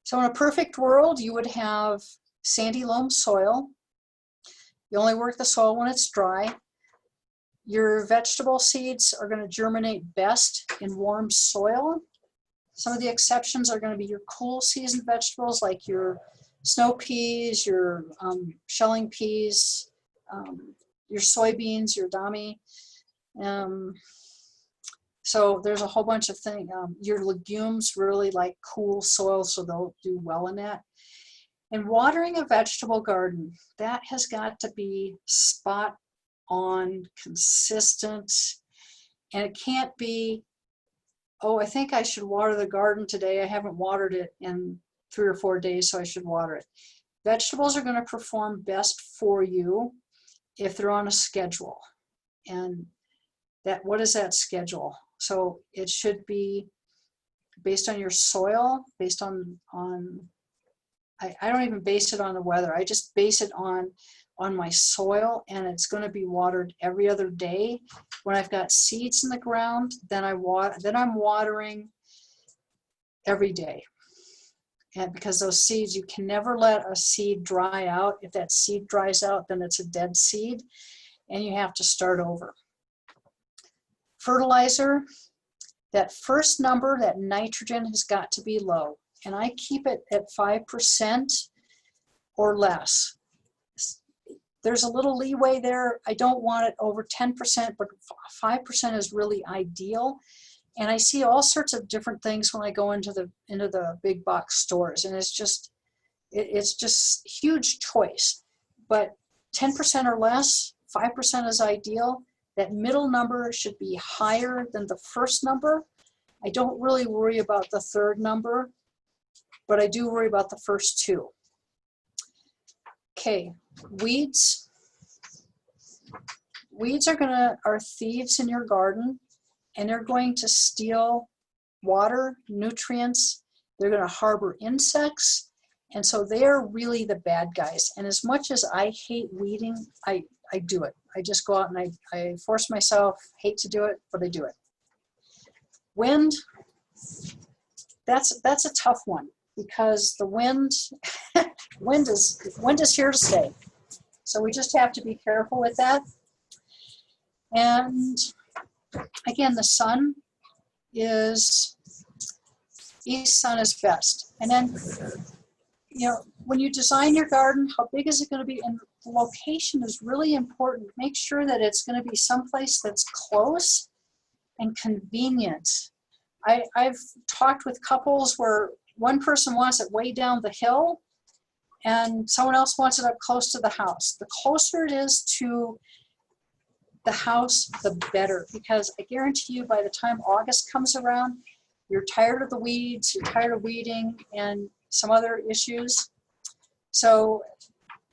So in a perfect world, you would have sandy loam soil. You only work the soil when it's dry. Your vegetable seeds are going to germinate best in warm soil. Some of the exceptions are going to be your cool season vegetables like your snow peas, your shelling peas, your soybeans, your dami. So there's a whole bunch of things. Your legumes really like cool soil, so they'll do well in that. And watering a vegetable garden, that has got to be spot on, consistent, and it can't be, oh, I think I should water the garden today. I haven't watered it in 3 or 4 days, so I should water it. Vegetables are going to perform best for you if they're on a schedule. And what is that schedule? So it should be based on your soil, based on I don't even base it on the weather. I just base it on my soil, and it's going to be watered every other day. When I've got seeds in the ground, then I'm watering every day. And because those seeds, you can never let a seed dry out. If that seed dries out, then it's a dead seed, and you have to start over. Fertilizer, that first number, that nitrogen has got to be low, and I keep it at 5% or less. There's a little leeway there. I don't want it over 10%, but 5% is really ideal. And I see all sorts of different things when I go into the big box stores, and it's just huge choice. But 10% or less, 5% is ideal. That middle number should be higher than the first number. I don't really worry about the third number, but I do worry about the first two. Okay, weeds. Weeds are thieves in your garden, and they're going to steal water, nutrients. They're going to harbor insects, and so they're really the bad guys. And as much as I hate weeding, I do it. I just go out and I force myself, hate to do it, but I do it. Wind, that's a tough one because the wind is here to stay. So we just have to be careful with that. And again, the sun is, east sun is best. And then, you know, when you design your garden, how big is it going to be? And the location is really important. Make sure that it's going to be someplace that's close and convenient. I've talked with couples where one person wants it way down the hill and someone else wants it up close to the house. The closer it is to the house, the better, because I guarantee you by the time August comes around, you're tired of the weeds, you're tired of weeding and some other issues. So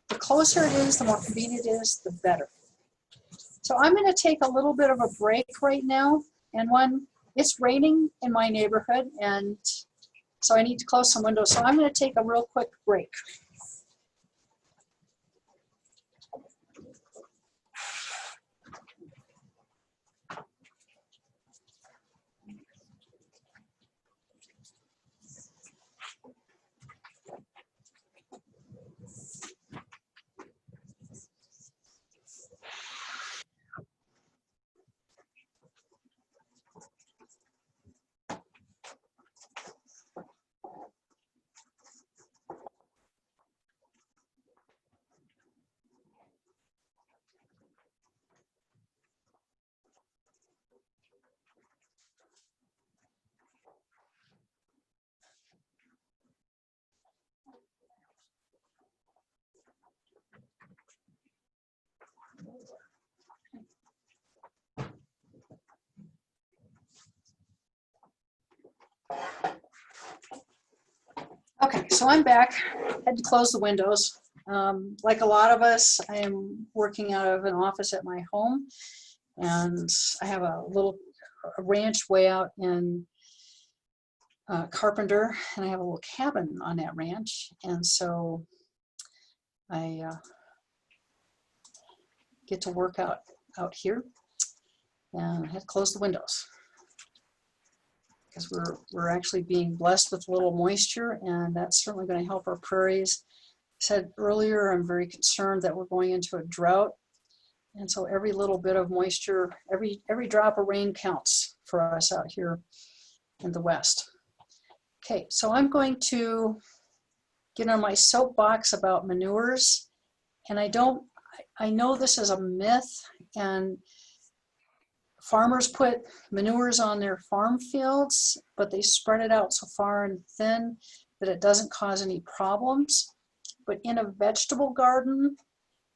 the closer it is, the more convenient it is, the better. So I'm going to take a little bit of a break right now. And it's raining in my neighborhood, and so I need to close some windows. So I'm going to take a real quick break. Okay, so I'm back. I had to close the windows. Like a lot of us, I am working out of an office at my home, and I have a ranch way out in Carpenter, and I have a little cabin on that ranch, and so I get to work out here, and I had to close the windows because we're actually being blessed with a little moisture, and that's certainly going to help our prairies. I said earlier, I'm very concerned that we're going into a drought, and so every little bit of moisture, every drop of rain counts for us out here in the West. Okay, so I'm going to get on my soapbox about manures, and I know this is a myth, and farmers put manures on their farm fields, but they spread it out so far and thin that it doesn't cause any problems. But in a vegetable garden,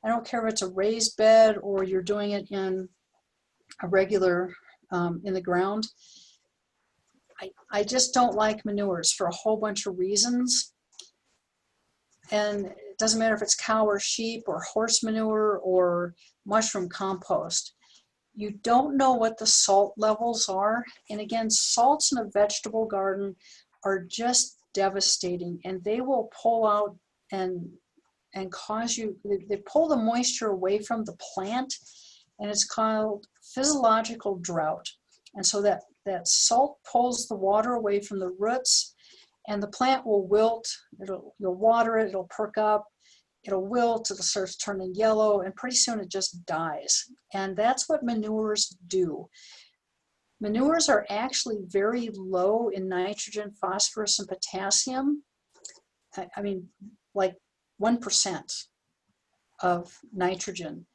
I don't care if it's a raised bed or you're doing it in a regular, in the ground, I just don't like manures for a whole bunch of reasons. And it doesn't matter if it's cow or sheep or horse manure or mushroom compost. You don't know what the salt levels are. And again, salts in a vegetable garden are just devastating, and they will pull out and cause you, they pull the moisture away from the plant, and it's called physiological drought. And so that salt pulls the water away from the roots, and the plant will wilt. You'll water it, it'll perk up, it'll wilt, it'll start turning yellow, and pretty soon it just dies. And that's what manures do. Manures are actually very low in nitrogen, phosphorus, and potassium. I mean, like 1% of nitrogen.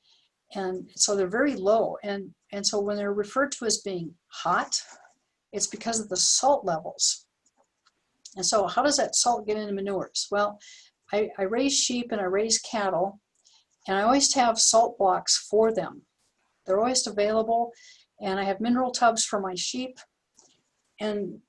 And so they're very low. And so when they're referred to as being hot, it's because of the salt levels. And so how does that salt get into manures? Well, I raise sheep and I raise cattle, and I always have salt blocks for them. They're always available, and I have mineral tubs for my sheep and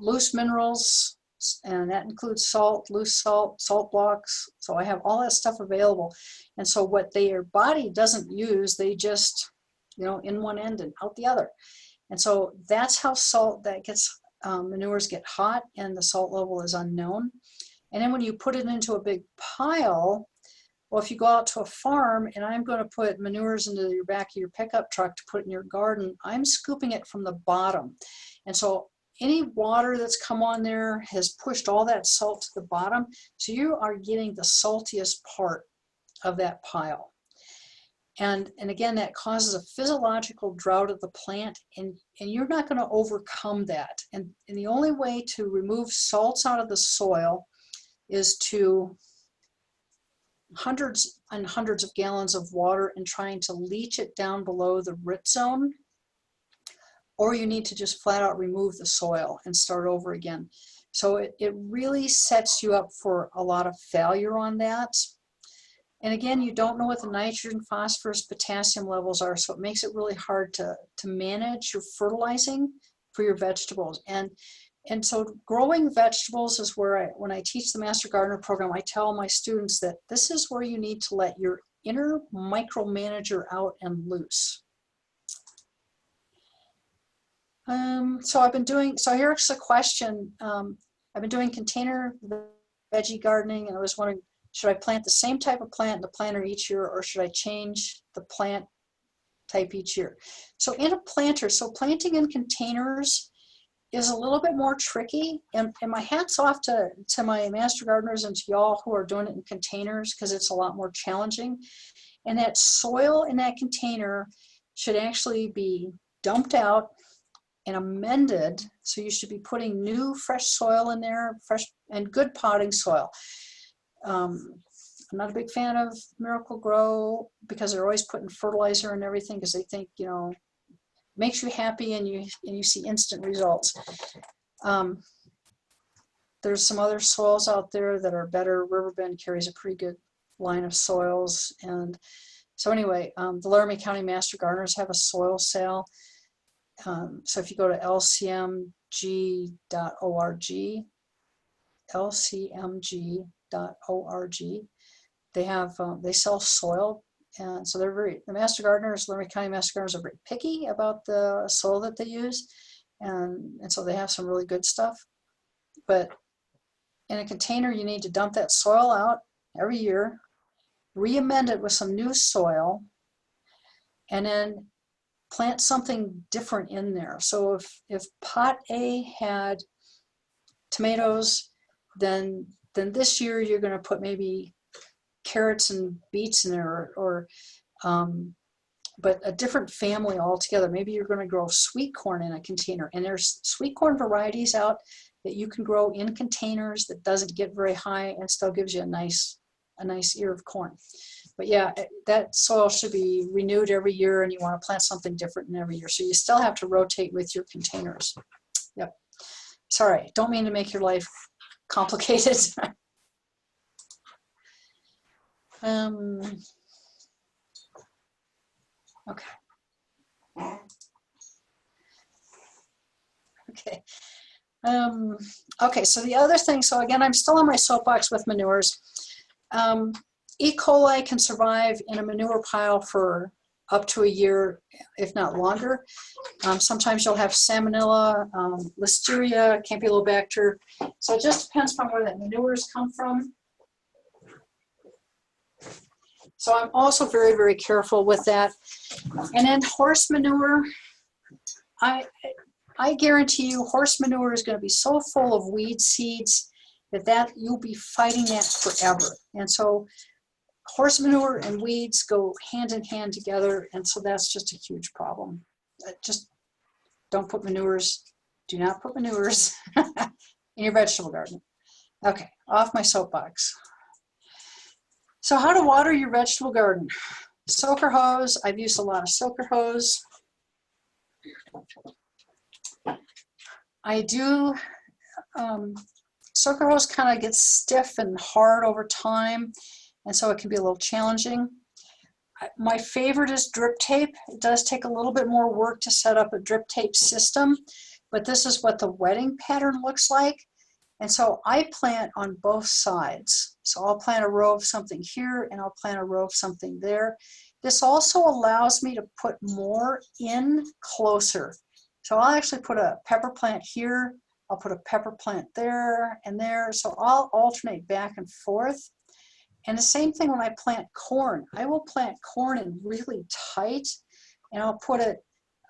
loose minerals, and that includes salt, loose salt, salt blocks. So I have all that stuff available. And so what their body doesn't use, they just, in one end and out the other. And so that's how manures get hot, and the salt level is unknown. And then when you put it into a big pile, well, if you go out to a farm and I'm going to put manures into your back of your pickup truck to put in your garden, I'm scooping it from the bottom. And so any water that's come on there has pushed all that salt to the bottom. So you are getting the saltiest part of that pile. And again, that causes a physiological drought of the plant, and you're not going to overcome that. And the only way to remove salts out of the soil is to hundreds and hundreds of gallons of water and trying to leach it down below the root zone, or you need to just flat out remove the soil and start over again. So it really sets you up for a lot of failure on that. And again, you don't know what the nitrogen, phosphorus, potassium levels are, so it makes it really hard to manage your fertilizing for your vegetables. And so growing vegetables is where when I teach the Master Gardener program, I tell my students that this is where you need to let your inner micromanager out and loose. So here's a question. I've been doing container veggie gardening, and I was wondering, should I plant the same type of plant in the planter each year, or should I change the plant type each year? So in a planter, so planting in containers is a little bit more tricky, and my hat's off to my Master Gardeners and to y'all who are doing it in containers, because it's a lot more challenging. And that soil in that container should actually be dumped out and amended, so you should be putting new fresh soil in there, fresh and good potting soil. I'm not a big fan of Miracle Grow because they're always putting fertilizer and everything because they think, you know, makes you happy and you see instant results. There's some other soils out there that are better. Riverbend carries a pretty good line of soils, and so anyway, the Laramie County Master Gardeners have a soil sale. So if you go to lcmg.org, they sell soil, and so the Master Gardeners, Laramie County Master Gardeners, are very picky about the soil that they use, and so they have some really good stuff. But in a container, you need to dump that soil out every year, re-amend it with some new soil, and then plant something different in there. So if pot A had tomatoes, then this year you're going to put maybe carrots and beets in there, but a different family altogether. Maybe you're going to grow sweet corn in a container, and there's sweet corn varieties out that you can grow in containers that doesn't get very high and still gives you a nice ear of corn. But yeah, that soil should be renewed every year, and you want to plant something different in every year. So you still have to rotate with your containers. Yep. Sorry, don't mean to make your life complicated. Okay. Okay. Okay, so the other thing, so again, I'm still on my soapbox with manures. E. coli can survive in a manure pile for up to a year, if not longer. Sometimes you'll have salmonella, listeria, campylobacter. So it just depends on where that manures come from. So I'm also very, very careful with that. And then horse manure, I guarantee you horse manure is going to be so full of weed seeds that you'll be fighting that forever. And so horse manure and weeds go hand in hand together, and so that's just a huge problem. Just don't put manures, do not put manures in your vegetable garden. Okay, off my soapbox. So how to water your vegetable garden. Soaker hose, I've used a lot of soaker hose. I do, soaker hose kind of gets stiff and hard over time, and so it can be a little challenging. My favorite is drip tape. It does take a little bit more work to set up a drip tape system, but this is what the wetting pattern looks like. And so I plant on both sides. So I'll plant a row of something here, and I'll plant a row of something there. This also allows me to put more in closer. So I'll actually put a pepper plant here, I'll put a pepper plant there and there. So I'll alternate back and forth. And the same thing when I plant corn. I will plant corn in really tight, and I'll put it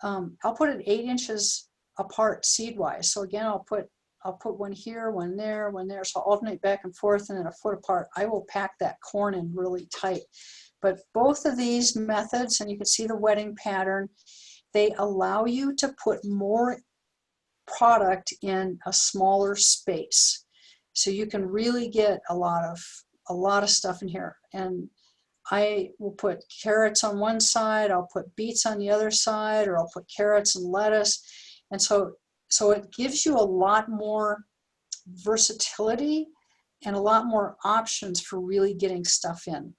8 inches apart seed-wise. So again, I'll put one here, one there, one there. So I'll alternate back and forth, and then a foot apart. I will pack that corn in really tight. But both of these methods, and you can see the wetting pattern, they allow you to put more product in a smaller space. So you can really get a lot a lot of stuff in here. And I will put carrots on one side, I'll put beets on the other side, or I'll put carrots and lettuce. And so it gives you a lot more versatility and a lot more options for really getting stuff in.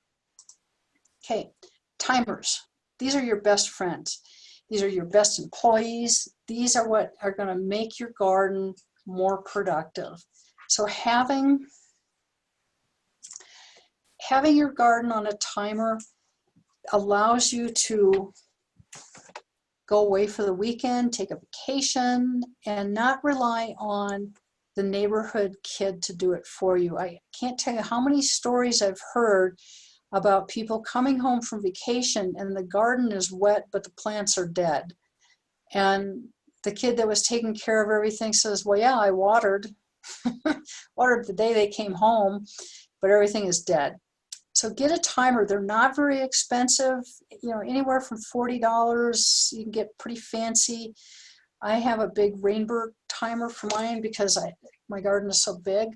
Okay, timers. These are your best friends. These are your best employees. These are what are going to make your garden more productive. So having your garden on a timer allows you to go away for the weekend, take a vacation, and not rely on the neighborhood kid to do it for you. I can't tell you how many stories I've heard about people coming home from vacation and the garden is wet, but the plants are dead. And the kid that was taking care of everything says, well, yeah, I watered, watered the day they came home, but everything is dead. So get a timer. They're not very expensive, you know, anywhere from $40. You can get pretty fancy. I have a big Rainbow timer for mine because my garden is so big.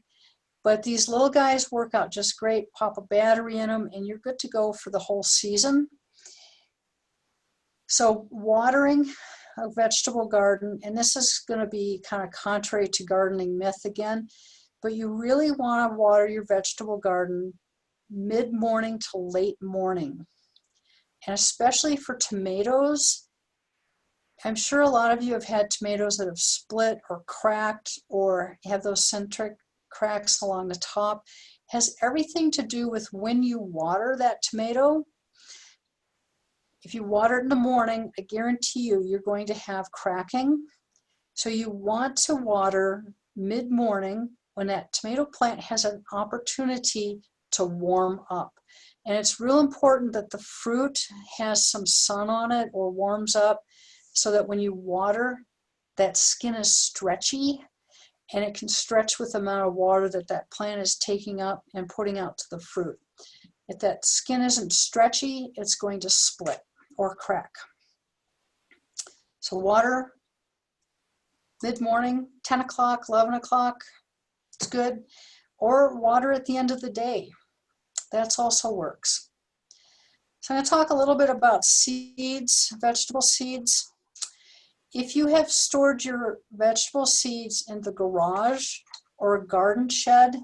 But these little guys work out just great. Pop a battery in them and you're good to go for the whole season. So watering a vegetable garden, and this is going to be kind of contrary to gardening myth again, but you really want to water your vegetable garden mid-morning to late morning. And especially for tomatoes, I'm sure a lot of you have had tomatoes that have split or cracked or have those centric cracks along the top. It has everything to do with when you water that tomato. If you water it in the morning, I guarantee you're going to have cracking. So you want to water mid-morning when that tomato plant has an opportunity to warm up. And it's real important that the fruit has some sun on it or warms up so that when you water, that skin is stretchy and it can stretch with the amount of water that that plant is taking up and putting out to the fruit. If that skin isn't stretchy, it's going to split or crack. So water mid-morning, 10 o'clock, 11 o'clock, it's good. Or water at the end of the day. That also works. So I'm going to talk a little bit about seeds, vegetable seeds. If you have stored your vegetable seeds in the garage or a garden shed,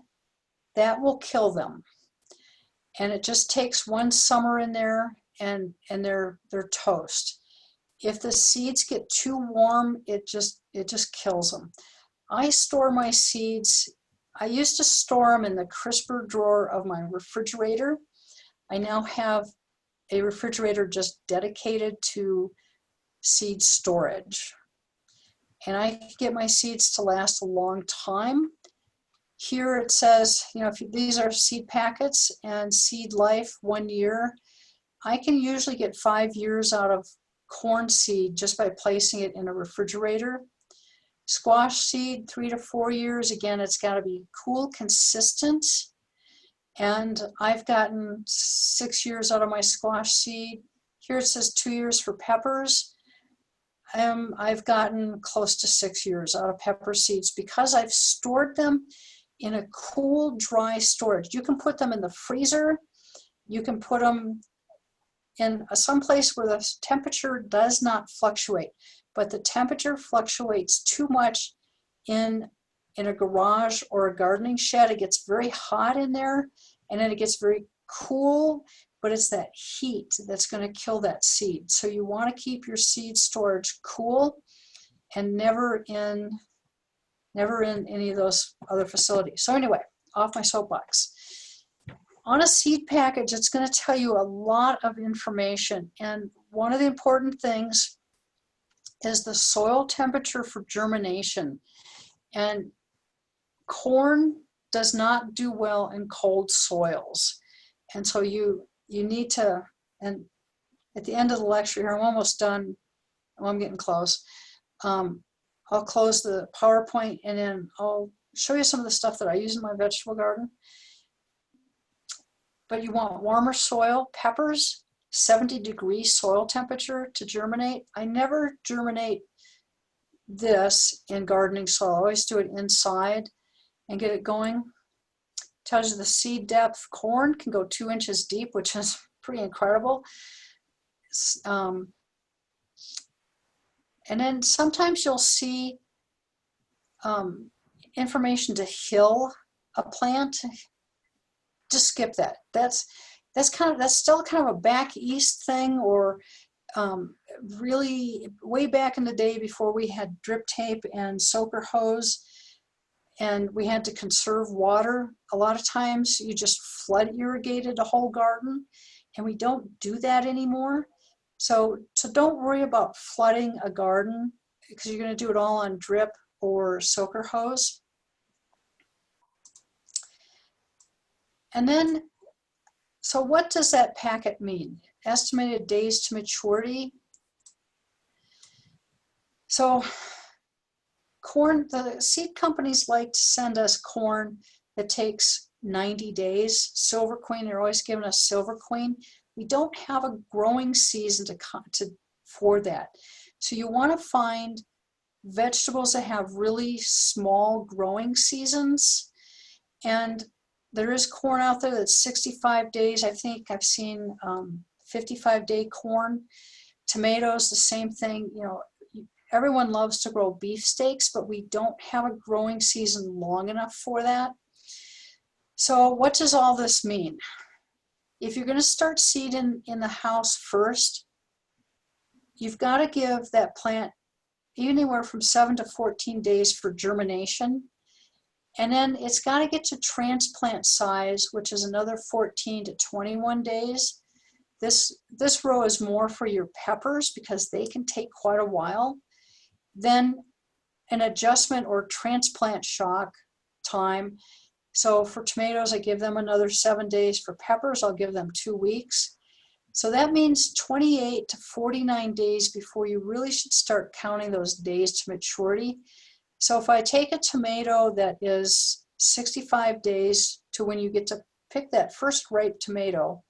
that will kill them. And it just takes one summer in there and they're toast. If the seeds get too warm, it just kills them. I store my seeds. I used to store them in the crisper drawer of my refrigerator. I now have a refrigerator just dedicated to seed storage. And I can get my seeds to last a long time. Here it says, you know, these are seed packets and seed life 1 year. I can usually get 5 years out of corn seed just by placing it in a refrigerator. Squash seed, 3 to 4 years. Again, it's got to be cool, consistent. And I've gotten 6 years out of my squash seed. Here it says 2 years for peppers. I've gotten close to 6 years out of pepper seeds because I've stored them in a cool, dry storage. You can put them in the freezer. You can put them in some place where the temperature does not fluctuate, but the temperature fluctuates too much in a garage or a gardening shed. It gets very hot in there and then it gets very cool, but it's that heat that's going to kill that seed. So you want to keep your seed storage cool and never in any of those other facilities. So anyway, off my soapbox. On a seed package, it's going to tell you a lot of information. And one of the important things is the soil temperature for germination. And corn does not do well in cold soils. And so you need to, and at the end of the lecture here, I'm almost done. I'm getting close. I'll close the PowerPoint and then I'll show you some of the stuff that I use in my vegetable garden. But you want warmer soil, peppers, 70-degree soil temperature to germinate. I never germinate this in gardening soil. I always do it inside and get it going. tells you the seed depth. Corn can go 2 inches deep, which is pretty incredible. And then sometimes you'll see information to hill a plant. Just skip that. That's still kind of a back east thing, or really way back in the day before we had drip tape and soaker hose and we had to conserve water. A lot of times you just flood irrigated a whole garden, and we don't do that anymore. So don't worry about flooding a garden, because you're going to do it all on drip or soaker hose. And then, so what does that packet mean? Estimated days to maturity. So corn, the seed companies like to send us corn that takes 90 days. Silver Queen, they're always giving us Silver Queen. We don't have a growing season for that. So you want to find vegetables that have really small growing seasons. And there is corn out there that's 65 days. I think I've seen 55-day corn. Tomatoes, the same thing. You know, everyone loves to grow beefsteaks, but we don't have a growing season long enough for that. So what does all this mean? If you're going to start seed in the house first, you've got to give that plant anywhere from 7 to 14 days for germination. And then it's got to get to transplant size, which is another 14 to 21 days. This row is more for your peppers because they can take quite a while. Then an adjustment or transplant shock time. So for tomatoes, I give them another 7 days. For peppers, I'll give them 2 weeks. So that means 28 to 49 days before you really should start counting those days to maturity. So if I take a tomato that is 65 days to when you get to pick that first ripe tomato,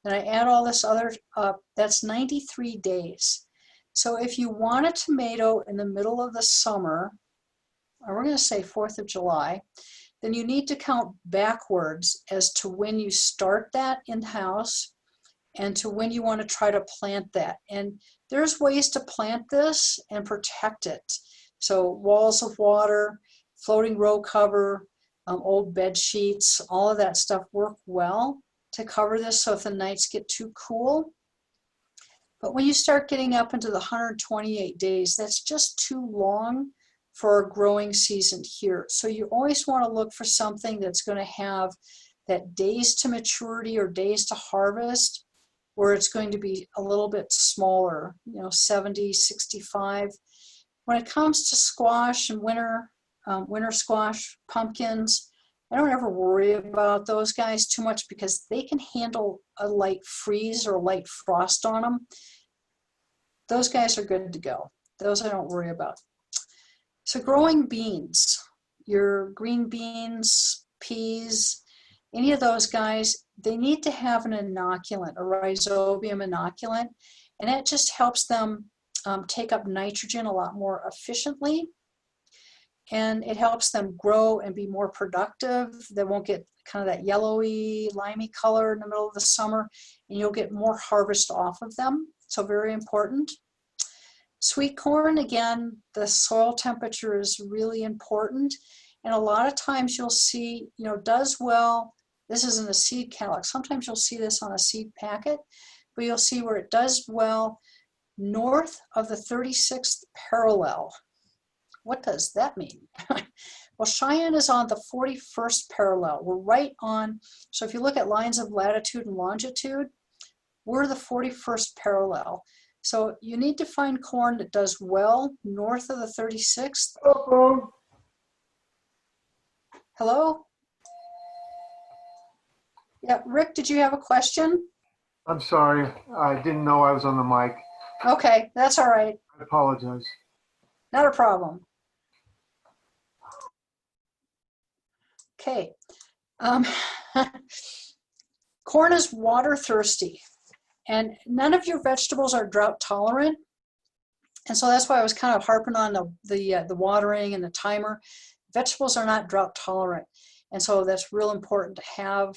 and I add all this other up, that's 93 days. So if you want a tomato in the middle of the summer, or we're going to say 4th of July, then you need to count backwards as to when you start that in-house and to when you want to try to plant that. And there's ways to plant this and protect it. So walls of water, floating row cover, old bed sheets, all of that stuff work well to cover this so if the nights get too cool. But when you start getting up into the 128 days, that's just too long for a growing season here. So you always want to look for something that's going to have that days to maturity or days to harvest, where it's going to be a little bit smaller, 70, 65. When it comes to squash and winter squash, pumpkins, I don't ever worry about those guys too much because they can handle a light freeze or a light frost on them. Those guys are good to go. Those I don't worry about. So growing beans, your green beans, peas, any of those guys, they need to have an inoculant, a rhizobium inoculant, and that just helps them take up nitrogen a lot more efficiently, and it helps them grow and be more productive. They won't get kind of that yellowy, limey color in the middle of the summer, and you'll get more harvest off of them. So very important. Sweet corn, again, the soil temperature is really important, and a lot of times you'll see, does well. This isn't a seed calyx. Sometimes you'll see this on a seed packet, but you'll see where it does well north of the 36th parallel. What does that mean? Well, Cheyenne is on the 41st parallel. We're right on, so if you look at lines of latitude and longitude, we're the 41st parallel. So you need to find corn that does well north of the 36th. Hello? Yeah, Rick, did you have a question? I'm sorry, I didn't know I was on the mic. Okay, that's all right. I apologize. Not a problem. Okay. Corn is water thirsty, and none of your vegetables are drought tolerant. And so that's why I was kind of harping on the watering and the timer. Vegetables are not drought tolerant. And so that's real important to have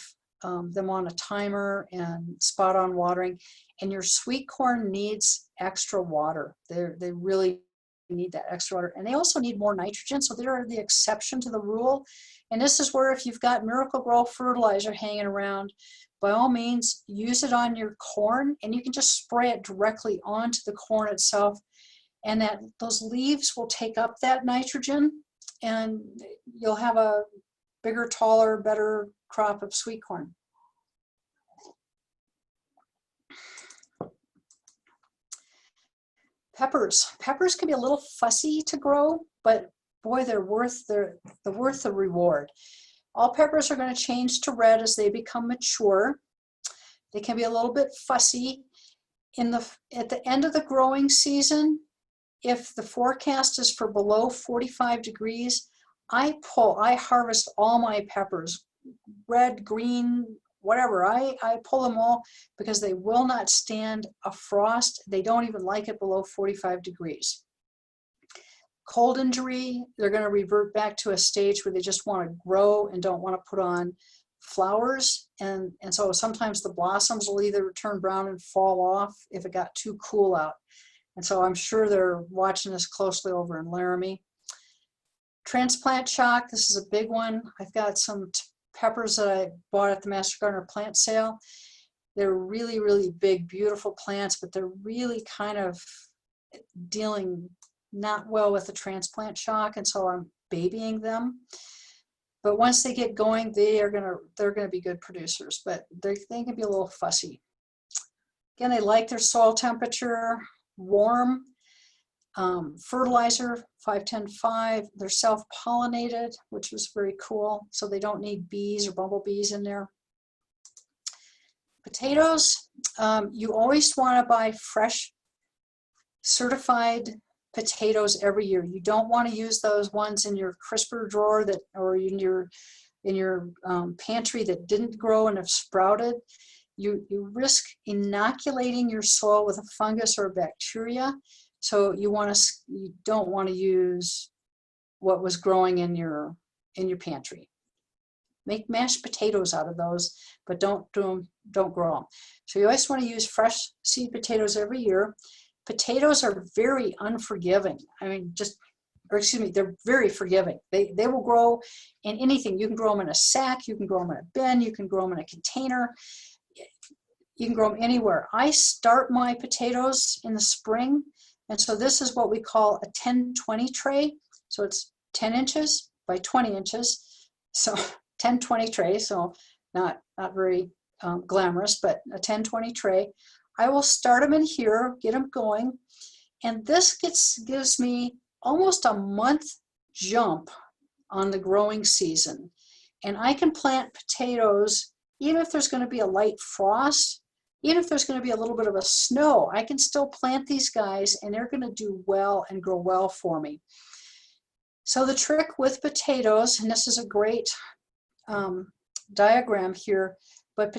them on a timer and spot on watering. And your sweet corn needs extra water. They really need that extra water. And they also need more nitrogen, so they're the exception to the rule. And this is where if you've got Miracle-Gro fertilizer hanging around, by all means, use it on your corn, and you can just spray it directly onto the corn itself, and those leaves will take up that nitrogen, and you'll have a bigger, taller, better crop of sweet corn. Peppers. Peppers can be a little fussy to grow, but boy, they're worth the reward. All peppers are going to change to red as they become mature. They can be a little bit fussy. At the end of the growing season, if the forecast is for below 45 degrees, I harvest all my peppers, red, green, whatever. I pull them all because they will not stand a frost. They don't even like it below 45 degrees. Cold injury, they're going to revert back to a stage where they just want to grow and don't want to put on flowers. And so sometimes the blossoms will either turn brown and fall off if it got too cool out. And so I'm sure they're watching this closely over in Laramie. Transplant shock, this is a big one. I've got some peppers that I bought at the Master Gardener plant sale. They're really, really big, beautiful plants, but they're really kind of dealing not well with the transplant shock, and so I'm babying them. But once they get going, they're gonna be good producers, but they can be a little fussy. Again, they like their soil temperature warm. Fertilizer 5-10-5. They're self-pollinated, which was very cool, so they don't need bees or bumblebees in there. Potatoes, you always want to buy fresh certified potatoes every year. You don't want to use those ones in your crisper drawer or in your pantry that didn't grow and have sprouted. You risk inoculating your soil with a fungus or a bacteria. So you don't want to use what was growing in your pantry. Make mashed potatoes out of those, but don't grow them. So you always want to use fresh seed potatoes every year. Potatoes are very unforgiving. I mean, they're very forgiving. They will grow in anything. You can grow them in a sack, you can grow them in a bin, you can grow them in a container. You can grow them anywhere. I start my potatoes in the spring, and so this is what we call a 10-20 tray. So it's 10 inches by 20 inches. So 10-20 tray, so not very glamorous, but a 10-20 tray. I will start them in here, get them going, and this gives me almost a month jump on the growing season. And I can plant potatoes even if there's going to be a light frost, even if there's going to be a little bit of a snow. I can still plant these guys and they're going to do well and grow well for me. So the trick with potatoes, and this is a great diagram here, but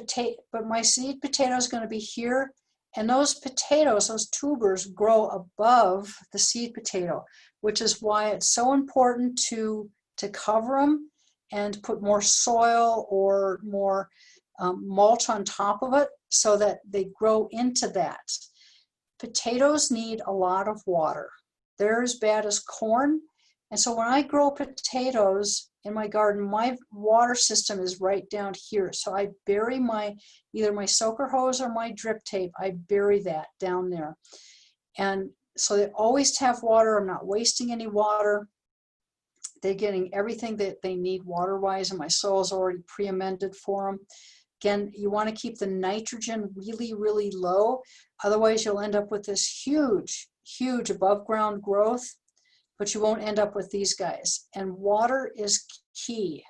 my seed potato is going to be here, and those potatoes, those tubers, grow above the seed potato, which is why it's so important to cover them and put more soil or more mulch on top of it so that they grow into that. Potatoes need a lot of water. They're as bad as corn. And so when I grow potatoes in my garden, my water system is right down here. So I bury either my soaker hose or my drip tape, I bury that down there. And so they always have water. I'm not wasting any water. They're getting everything that they need water-wise, and my soil is already pre-amended for them. Again, you want to keep the nitrogen really, really low. Otherwise, you'll end up with this huge, huge above-ground growth, but you won't end up with these guys. And water is key.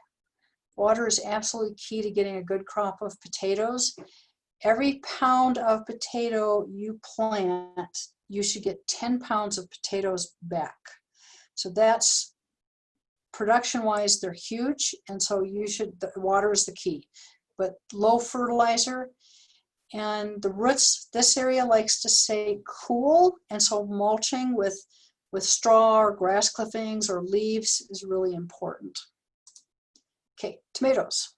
Water is absolutely key to getting a good crop of potatoes. Every pound of potato you plant, you should get 10 pounds of potatoes back. So that's, production-wise, they're huge, and so the water is the key. But low fertilizer, and the roots, this area likes to stay cool, and so mulching with straw or grass clippings or leaves is really important. Okay, tomatoes.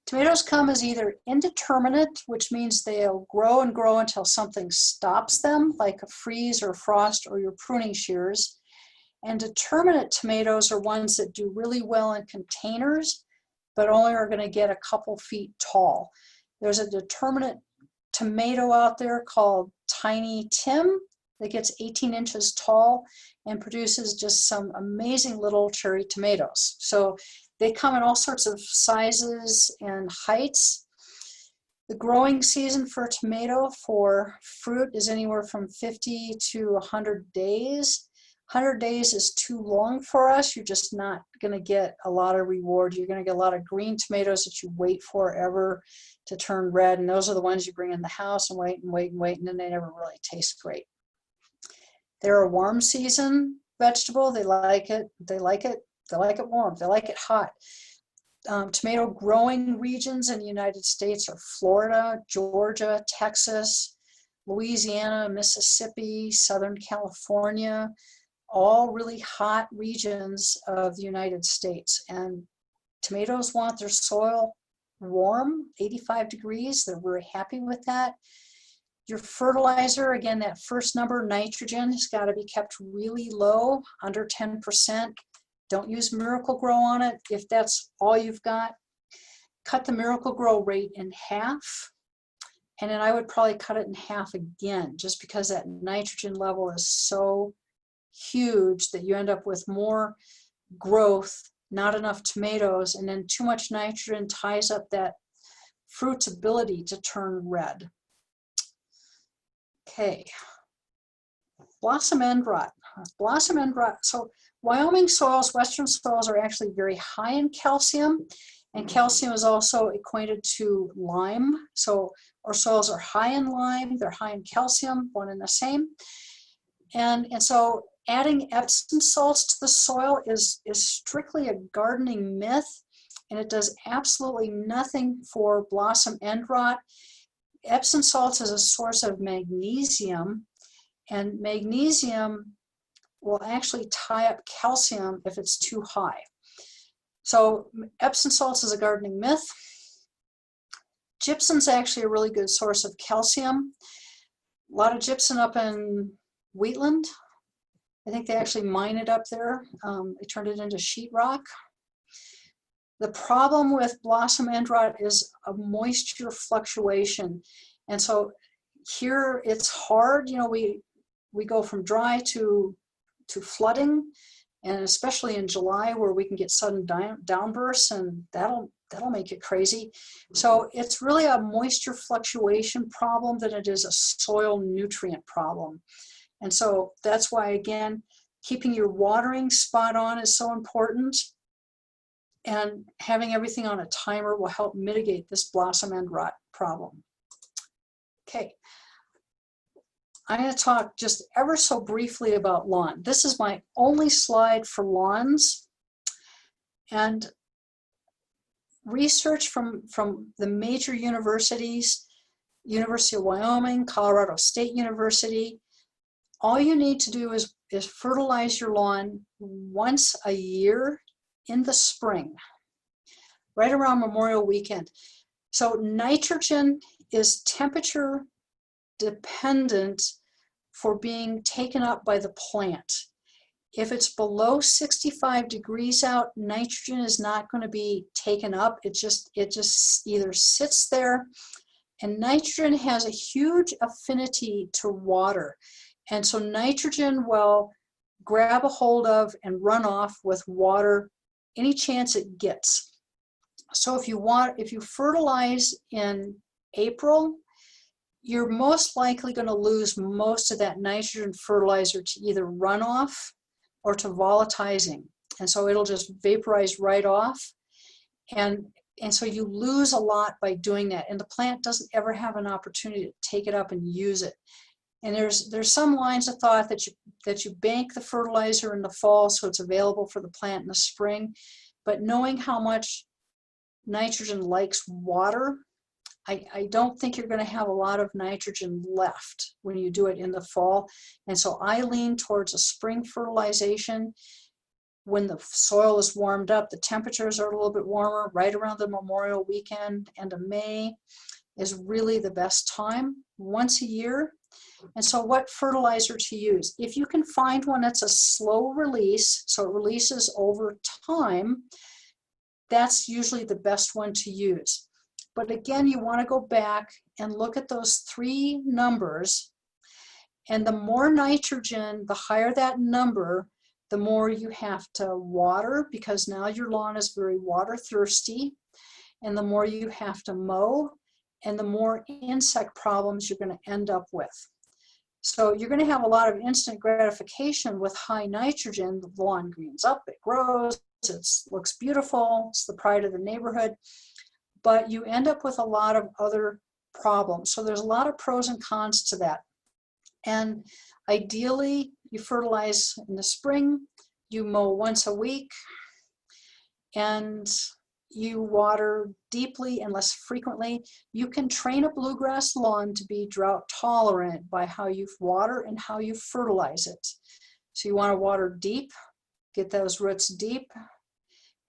Tomatoes come as either indeterminate, which means they'll grow and grow until something stops them, like a freeze or frost or your pruning shears. And determinate tomatoes are ones that do really well in containers, but only are going to get a couple feet tall. There's a determinate tomato out there called Tiny Tim that gets 18 inches tall and produces just some amazing little cherry tomatoes. So they come in all sorts of sizes and heights. The growing season for a tomato for fruit is anywhere from 50 to 100 days. 100 days is too long for us. You're just not going to get a lot of reward. You're going to get a lot of green tomatoes that you wait forever to turn red, and those are the ones you bring in the house and wait and wait and wait, and then they never really taste great. They're a warm season vegetable. They like it. They like it warm. They like it hot. Tomato growing regions in the United States are Florida, Georgia, Texas, Louisiana, Mississippi, Southern California, all really hot regions of the United States. And tomatoes want their soil warm, 85 degrees. They're very happy with that. Your fertilizer, again, that first number, nitrogen, has got to be kept really low, under 10%. Don't use Miracle-Gro on it if that's all you've got. Cut the Miracle-Gro rate in half. And then I would probably cut it in half again, just because that nitrogen level is so huge that you end up with more growth, not enough tomatoes, and then too much nitrogen ties up that fruit's ability to turn red. Okay, blossom end rot. Blossom end rot. So Wyoming soils, western soils, are actually very high in calcium, and calcium is also acquainted to lime. So our soils are high in lime, they're high in calcium, one and the same. And so adding Epsom salts to the soil is strictly a gardening myth, and it does absolutely nothing for blossom end rot. Epsom salts is a source of magnesium, and magnesium will actually tie up calcium if it's too high. So Epsom salts is a gardening myth. Gypsum's actually a really good source of calcium. A lot of gypsum up in Wheatland. I think they actually mine it up there. They turned it into sheetrock. The problem with blossom end rot is a moisture fluctuation. And so here it's hard, you know, we go from dry to flooding, and especially in July where we can get sudden downbursts, and that'll make you crazy. So it's really a moisture fluctuation problem than it is a soil nutrient problem. And so that's why, again, keeping your watering spot on is so important, and having everything on a timer will help mitigate this blossom end rot problem. Okay, I'm going to talk just ever so briefly about lawn. This is my only slide for lawns, and research from the major universities, University of Wyoming, Colorado State University, all you need to do is fertilize your lawn once a year in the spring, right around Memorial Weekend. So nitrogen is temperature dependent for being taken up by the plant. If it's below 65 degrees out, nitrogen is not going to be taken up. It just either sits there, and nitrogen has a huge affinity to water. And so nitrogen will grab a hold of and run off with water any chance it gets. So if you fertilize in April, you're most likely going to lose most of that nitrogen fertilizer to either runoff or to volatilizing. And so it'll just vaporize right off. And so you lose a lot by doing that. And the plant doesn't ever have an opportunity to take it up and use it. And there's some lines of thought that you bank the fertilizer in the fall so it's available for the plant in the spring. But knowing how much nitrogen likes water, I don't think you're going to have a lot of nitrogen left when you do it in the fall. And so I lean towards a spring fertilization. when the soil is warmed up, the temperatures are a little bit warmer, right around the Memorial Weekend, end of May is really the best time, once a year. And so what fertilizer to use? If you can find one that's a slow release, so it releases over time, that's usually the best one to use. But again, you want to go back and look at those three numbers. And the more nitrogen, the higher that number, the more you have to water, because now your lawn is very water thirsty. And the more you have to mow, and the more insect problems you're going to end up with. So you're going to have a lot of instant gratification with high nitrogen. The lawn greens up, it grows, it looks beautiful, it's the pride of the neighborhood, but you end up with a lot of other problems. So there's a lot of pros and cons to that. And ideally, you fertilize in the spring, you mow once a week, and you water deeply and less frequently. You can train a bluegrass lawn to be drought tolerant by how you water and how you fertilize it. So you want to water deep, get those roots deep,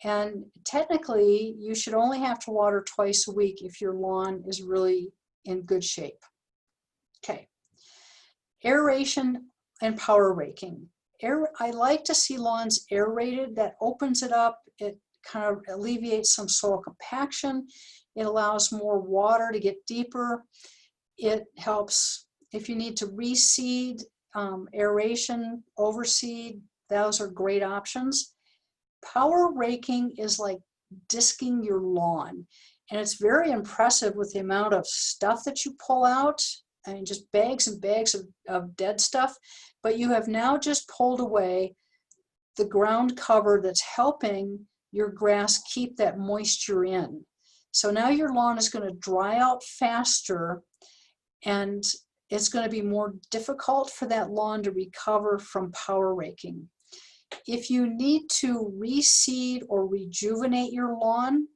and technically you should only have to water twice a week if your lawn is really in good shape. Okay, aeration and power raking. I like to see lawns aerated. That opens it up. It kind of alleviates some soil compaction. It allows more water to get deeper. It helps if you need to reseed, aeration, overseed, those are great options. Power raking is like disking your lawn, and it's very impressive with the amount of stuff that you pull out. I mean, just bags and bags of dead stuff, but you have now just pulled away the ground cover that's helping your grass keep that moisture in. So now your lawn is going to dry out faster, and it's going to be more difficult for that lawn to recover from power raking. If you need to reseed or rejuvenate your lawn,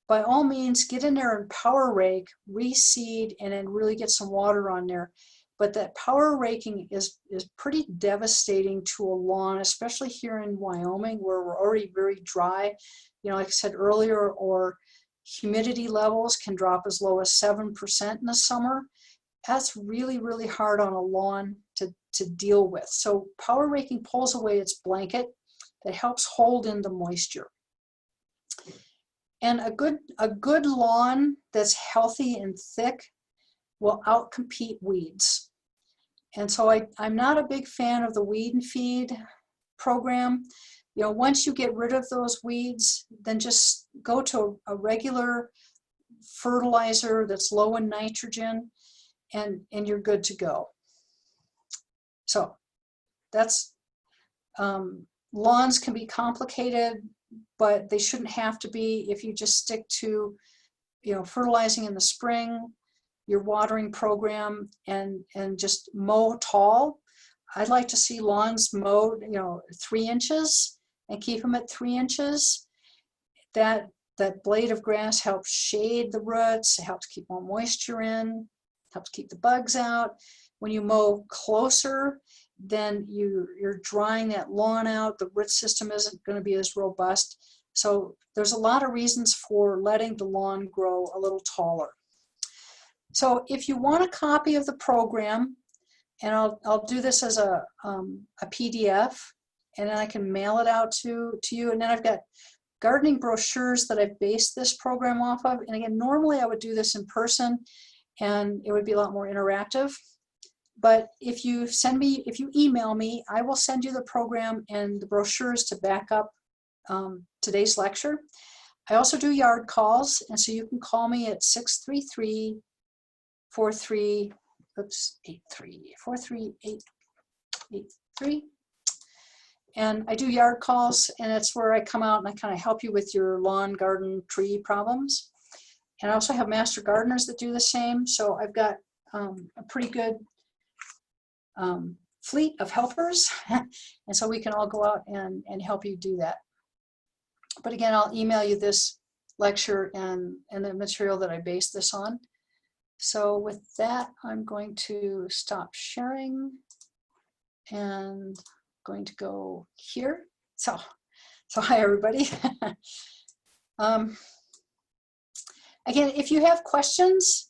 by all means, get in there and power rake, reseed, and then really get some water on there. But that power raking is pretty devastating to a lawn, especially here in Wyoming, where we're already very dry. You know, like I said earlier, or humidity levels can drop as low as 7% in the summer. That's really, really hard on a lawn to deal with. So power raking pulls away its blanket that helps hold in the moisture. And a good lawn that's healthy and thick will outcompete weeds. And so I'm not a big fan of the weed and feed program. You know, once you get rid of those weeds, then just go to a regular fertilizer that's low in nitrogen, and you're good to go. So that's, lawns can be complicated, but they shouldn't have to be if you just stick to, you know, fertilizing in the spring, your watering program, and just mow tall. I'd like to see lawns mowed, you know, 3 inches and keep them at 3 inches. That blade of grass helps shade the roots, it helps keep more moisture in, helps keep the bugs out. When you mow closer, then you're drying that lawn out. The root system isn't going to be as robust. So there's a lot of reasons for letting the lawn grow a little taller. So if you want a copy of the program, and I'll do this as a PDF, and then I can mail it out to you. And then I've got gardening brochures that I've based this program off of. And again, normally I would do this in person, and it would be a lot more interactive. But if you email me, I will send you the program and the brochures to back up today's lecture. I also do yard calls, and so you can call me at 633-4383. And I do yard calls, and that's where I come out and I kind of help you with your lawn, garden, tree problems. And I also have master gardeners that do the same. So I've got a pretty good fleet of helpers. And so we can all go out and help you do that. But again, I'll email you this lecture and the material that I based this on. So with that, I'm going to stop sharing and going to go here. So hi everybody. Again, if you have questions,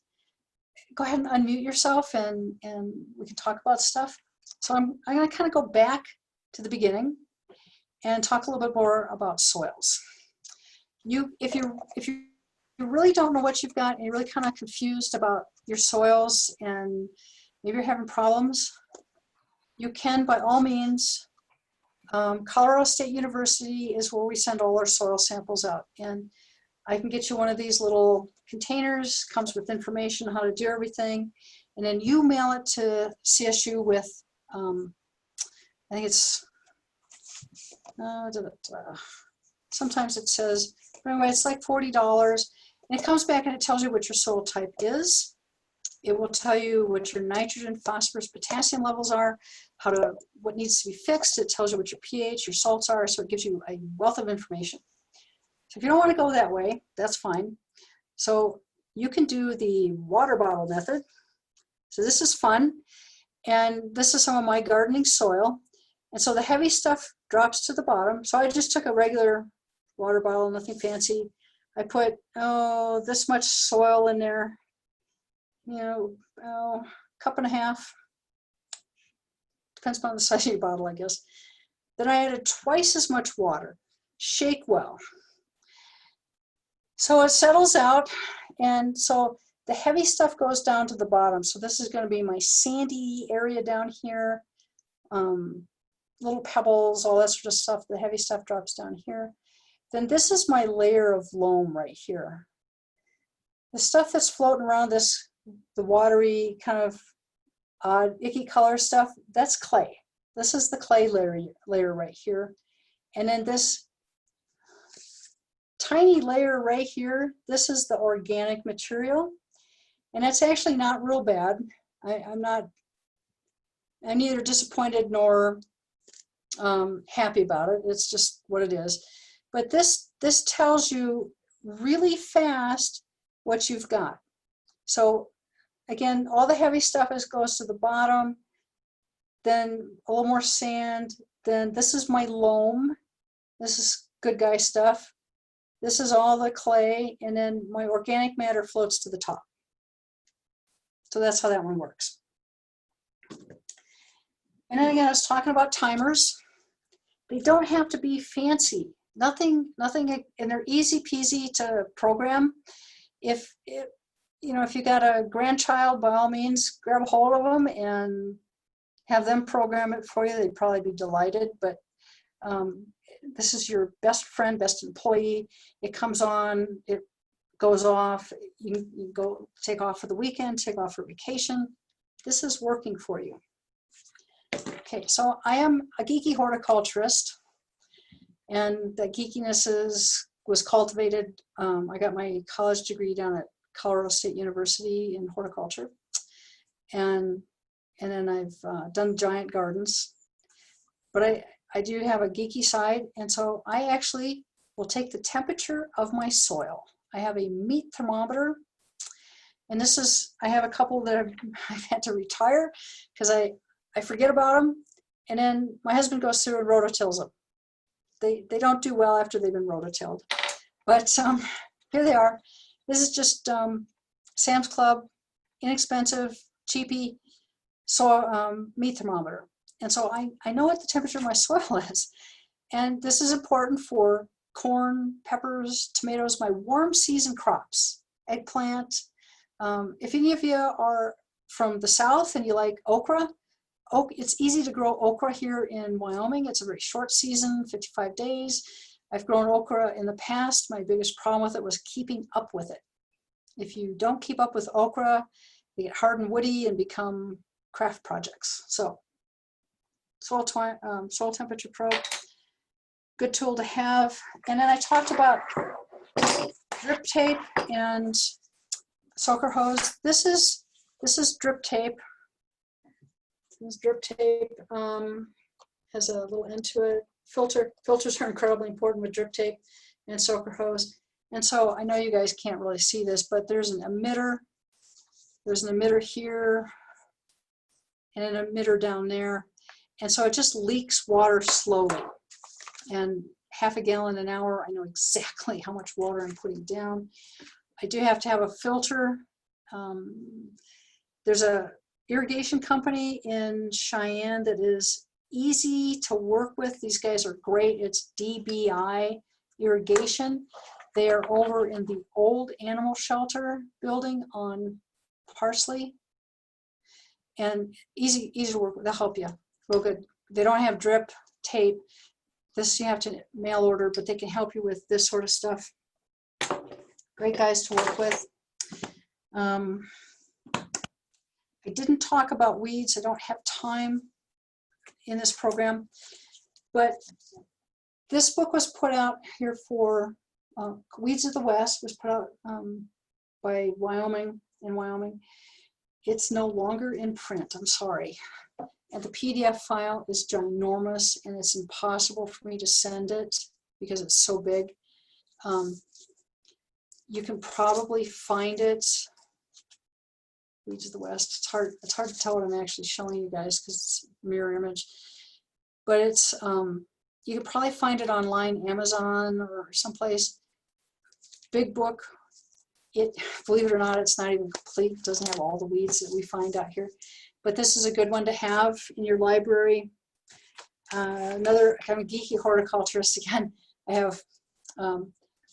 go ahead and unmute yourself and we can talk about stuff. So I'm going to kind of go back to the beginning and talk a little bit more about soils. If you really don't know what you've got and you're really kind of confused about your soils and maybe you're having problems, you can by all means, Colorado State University is where we send all our soil samples out, and I can get you one of these little containers, comes with information on how to do everything, and then you mail it to CSU with, I think it's, sometimes it says, anyway, it's like $40, and it comes back and it tells you what your soil type is. It will tell you what your nitrogen, phosphorus, potassium levels are, what needs to be fixed. It tells you what your pH, your salts are, so it gives you a wealth of information. So if you don't want to go that way, that's fine. So you can do the water bottle method. So this is fun, and this is some of my gardening soil. And so the heavy stuff drops to the bottom. So I just took a regular water bottle, nothing fancy. I put, this much soil in there, cup and a half. Depends on the size of your bottle, I guess. Then I added twice as much water. Shake well. So it settles out, and so the heavy stuff goes down to the bottom. So this is going to be my sandy area down here, little pebbles, all that sort of stuff. The heavy stuff drops down here. Then this is my layer of loam right here. The stuff that's floating around this, the watery kind of odd, icky color stuff, that's clay. This is the clay layer right here. And then this tiny layer right here, this is the organic material. And it's actually not real bad. I'm neither disappointed nor happy about it. It's just what it is. But this tells you really fast what you've got. So again, all the heavy stuff goes to the bottom, then a little more sand, then this is my loam. This is good guy stuff. This is all the clay, and then my organic matter floats to the top. So that's how that one works. And then again, I was talking about timers. They don't have to be fancy. Nothing, and they're easy peasy to program. If you got a grandchild, by all means, grab a hold of them and have them program it for you. They'd probably be delighted, but this is your best friend, best employee. It comes on, it goes off. You go take off for the weekend, take off for vacation. This is working for you. Okay, so I am a geeky horticulturist, and that geekiness was cultivated. I got my college degree down at Colorado State University in horticulture, and then I've done giant gardens, but I do have a geeky side, and so I actually will take the temperature of my soil. I have a meat thermometer, and I have a couple that I've had to retire because I forget about them, and then my husband goes through and rototills them. They don't do well after they've been rototilled, but here they are. This is just Sam's Club, inexpensive, cheapy meat thermometer. And so I know what the temperature of my soil is. And this is important for corn, peppers, tomatoes, my warm season crops, eggplant. If any of you are from the South and you like okra, it's easy to grow okra here in Wyoming. It's a very short season, 55 days. I've grown okra in the past. My biggest problem with it was keeping up with it. If you don't keep up with okra, they get hard and woody and become craft projects. So soil temperature probe, good tool to have. And then I talked about drip tape and soaker hose. This is drip tape. This drip tape has a little end to it. Filters are incredibly important with drip tape and soaker hose. And so I know you guys can't really see this, but there's an emitter. There's an emitter here and an emitter down there. And so it just leaks water slowly. and half a gallon an hour. I know exactly how much water I'm putting down. I do have to have a filter. There's a irrigation company in Cheyenne that is easy to work with. These guys are great. It's DBI Irrigation. They are over in the old animal shelter building on Parsley. And easy to work with. They'll help you real good. They don't have drip tape. This you have to mail order, but they can help you with this sort of stuff. Great guys to work with. I didn't talk about weeds. I don't have time in this program, but this book was put out here for Weeds of the West, was put out by Wyoming, in Wyoming. It's no longer in print, I'm sorry. And the PDF file is ginormous and it's impossible for me to send it because it's so big. You can probably find it. Weeds of the West. It's hard to tell what I'm actually showing you guys because it's a mirror image. But it's you can probably find it online, Amazon or someplace. Big book. It, believe it or not, it's not even complete. It doesn't have all the weeds that we find out here. But this is a good one to have in your library. Another kind of geeky horticulturist again. I have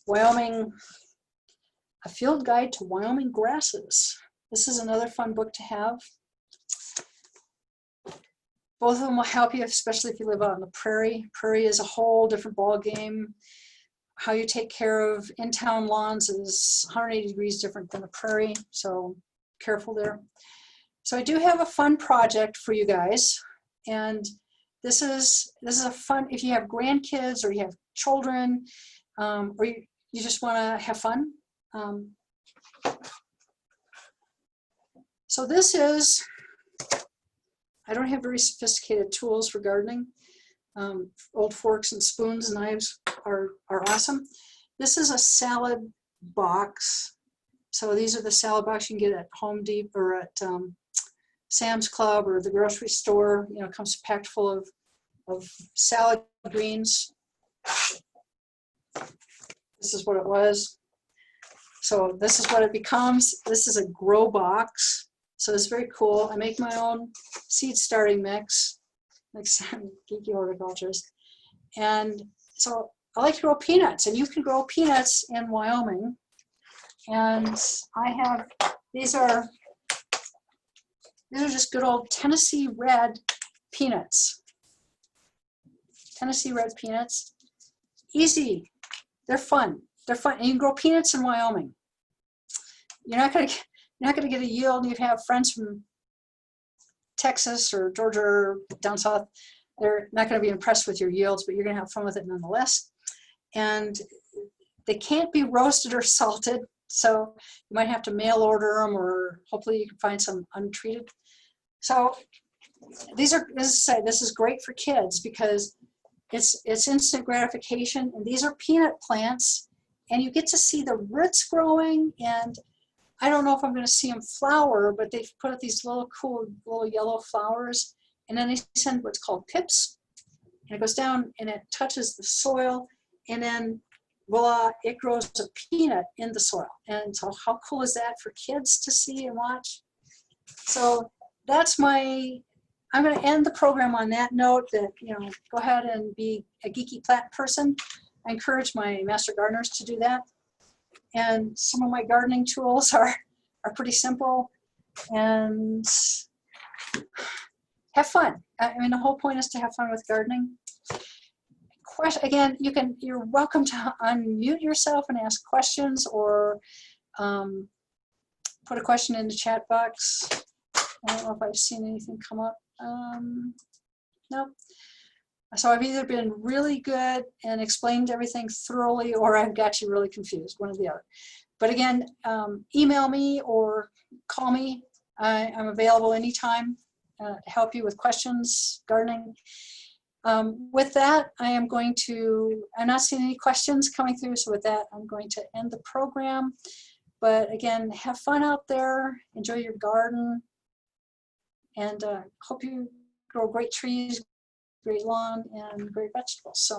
Wyoming, A Field Guide to Wyoming Grasses. This is another fun book to have. Both of them will help you, especially if you live out on the prairie. Prairie is a whole different ball game. How you take care of in-town lawns is 180 degrees different than the prairie, so careful there. So I do have a fun project for you guys, and this is a fun, if you have grandkids or you have children, or you just want to have fun. So this is, I don't have very sophisticated tools for gardening. Old forks and spoons, knives are awesome. This is a salad box. So these are the salad boxes you can get at Home Depot or at Sam's Club or the grocery store. You know, it comes packed full of salad greens. This is what it was. So this is what it becomes. This is a grow box. So it's very cool. I make my own seed starting mix, like some geeky horticulturist. And so I like to grow peanuts, and you can grow peanuts in Wyoming. And I have, these are just good old Tennessee red peanuts. Tennessee red peanuts. Easy. They're fun. They're fun. And you can grow peanuts in Wyoming. You're not going to get a yield. You have friends from Texas or Georgia or down south. They're not going to be impressed with your yields, but you're going to have fun with it nonetheless. And they can't be roasted or salted, so you might have to mail order them, or hopefully you can find some untreated. So these are, this is great for kids because it's instant gratification, and these are peanut plants, and you get to see the roots growing. And I don't know if I'm going to see them flower, but they've put up these little cool little yellow flowers, and then they send what's called pips, and it goes down and it touches the soil, and then voila, it grows a peanut in the soil. And so how cool is that for kids to see and watch? So that's I'm going to end the program on that note that, you know, go ahead and be a geeky plant person. I encourage my master gardeners to do that. And some of my gardening tools are pretty simple, and have fun. I mean, the whole point is to have fun with gardening. Again, you're welcome to unmute yourself and ask questions, or put a question in the chat box. I don't know if I've seen anything come up. No. So I've either been really good and explained everything thoroughly, or I've got you really confused, one or the other. But again, email me or call me. I'm available anytime to help you with questions, gardening. With that, I'm not seeing any questions coming through, so with that, I'm going to end the program. But again, have fun out there, enjoy your garden, and hope you grow great trees, great lawn and great vegetables. So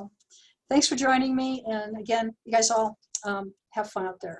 thanks for joining me. And again, you guys all have fun out there.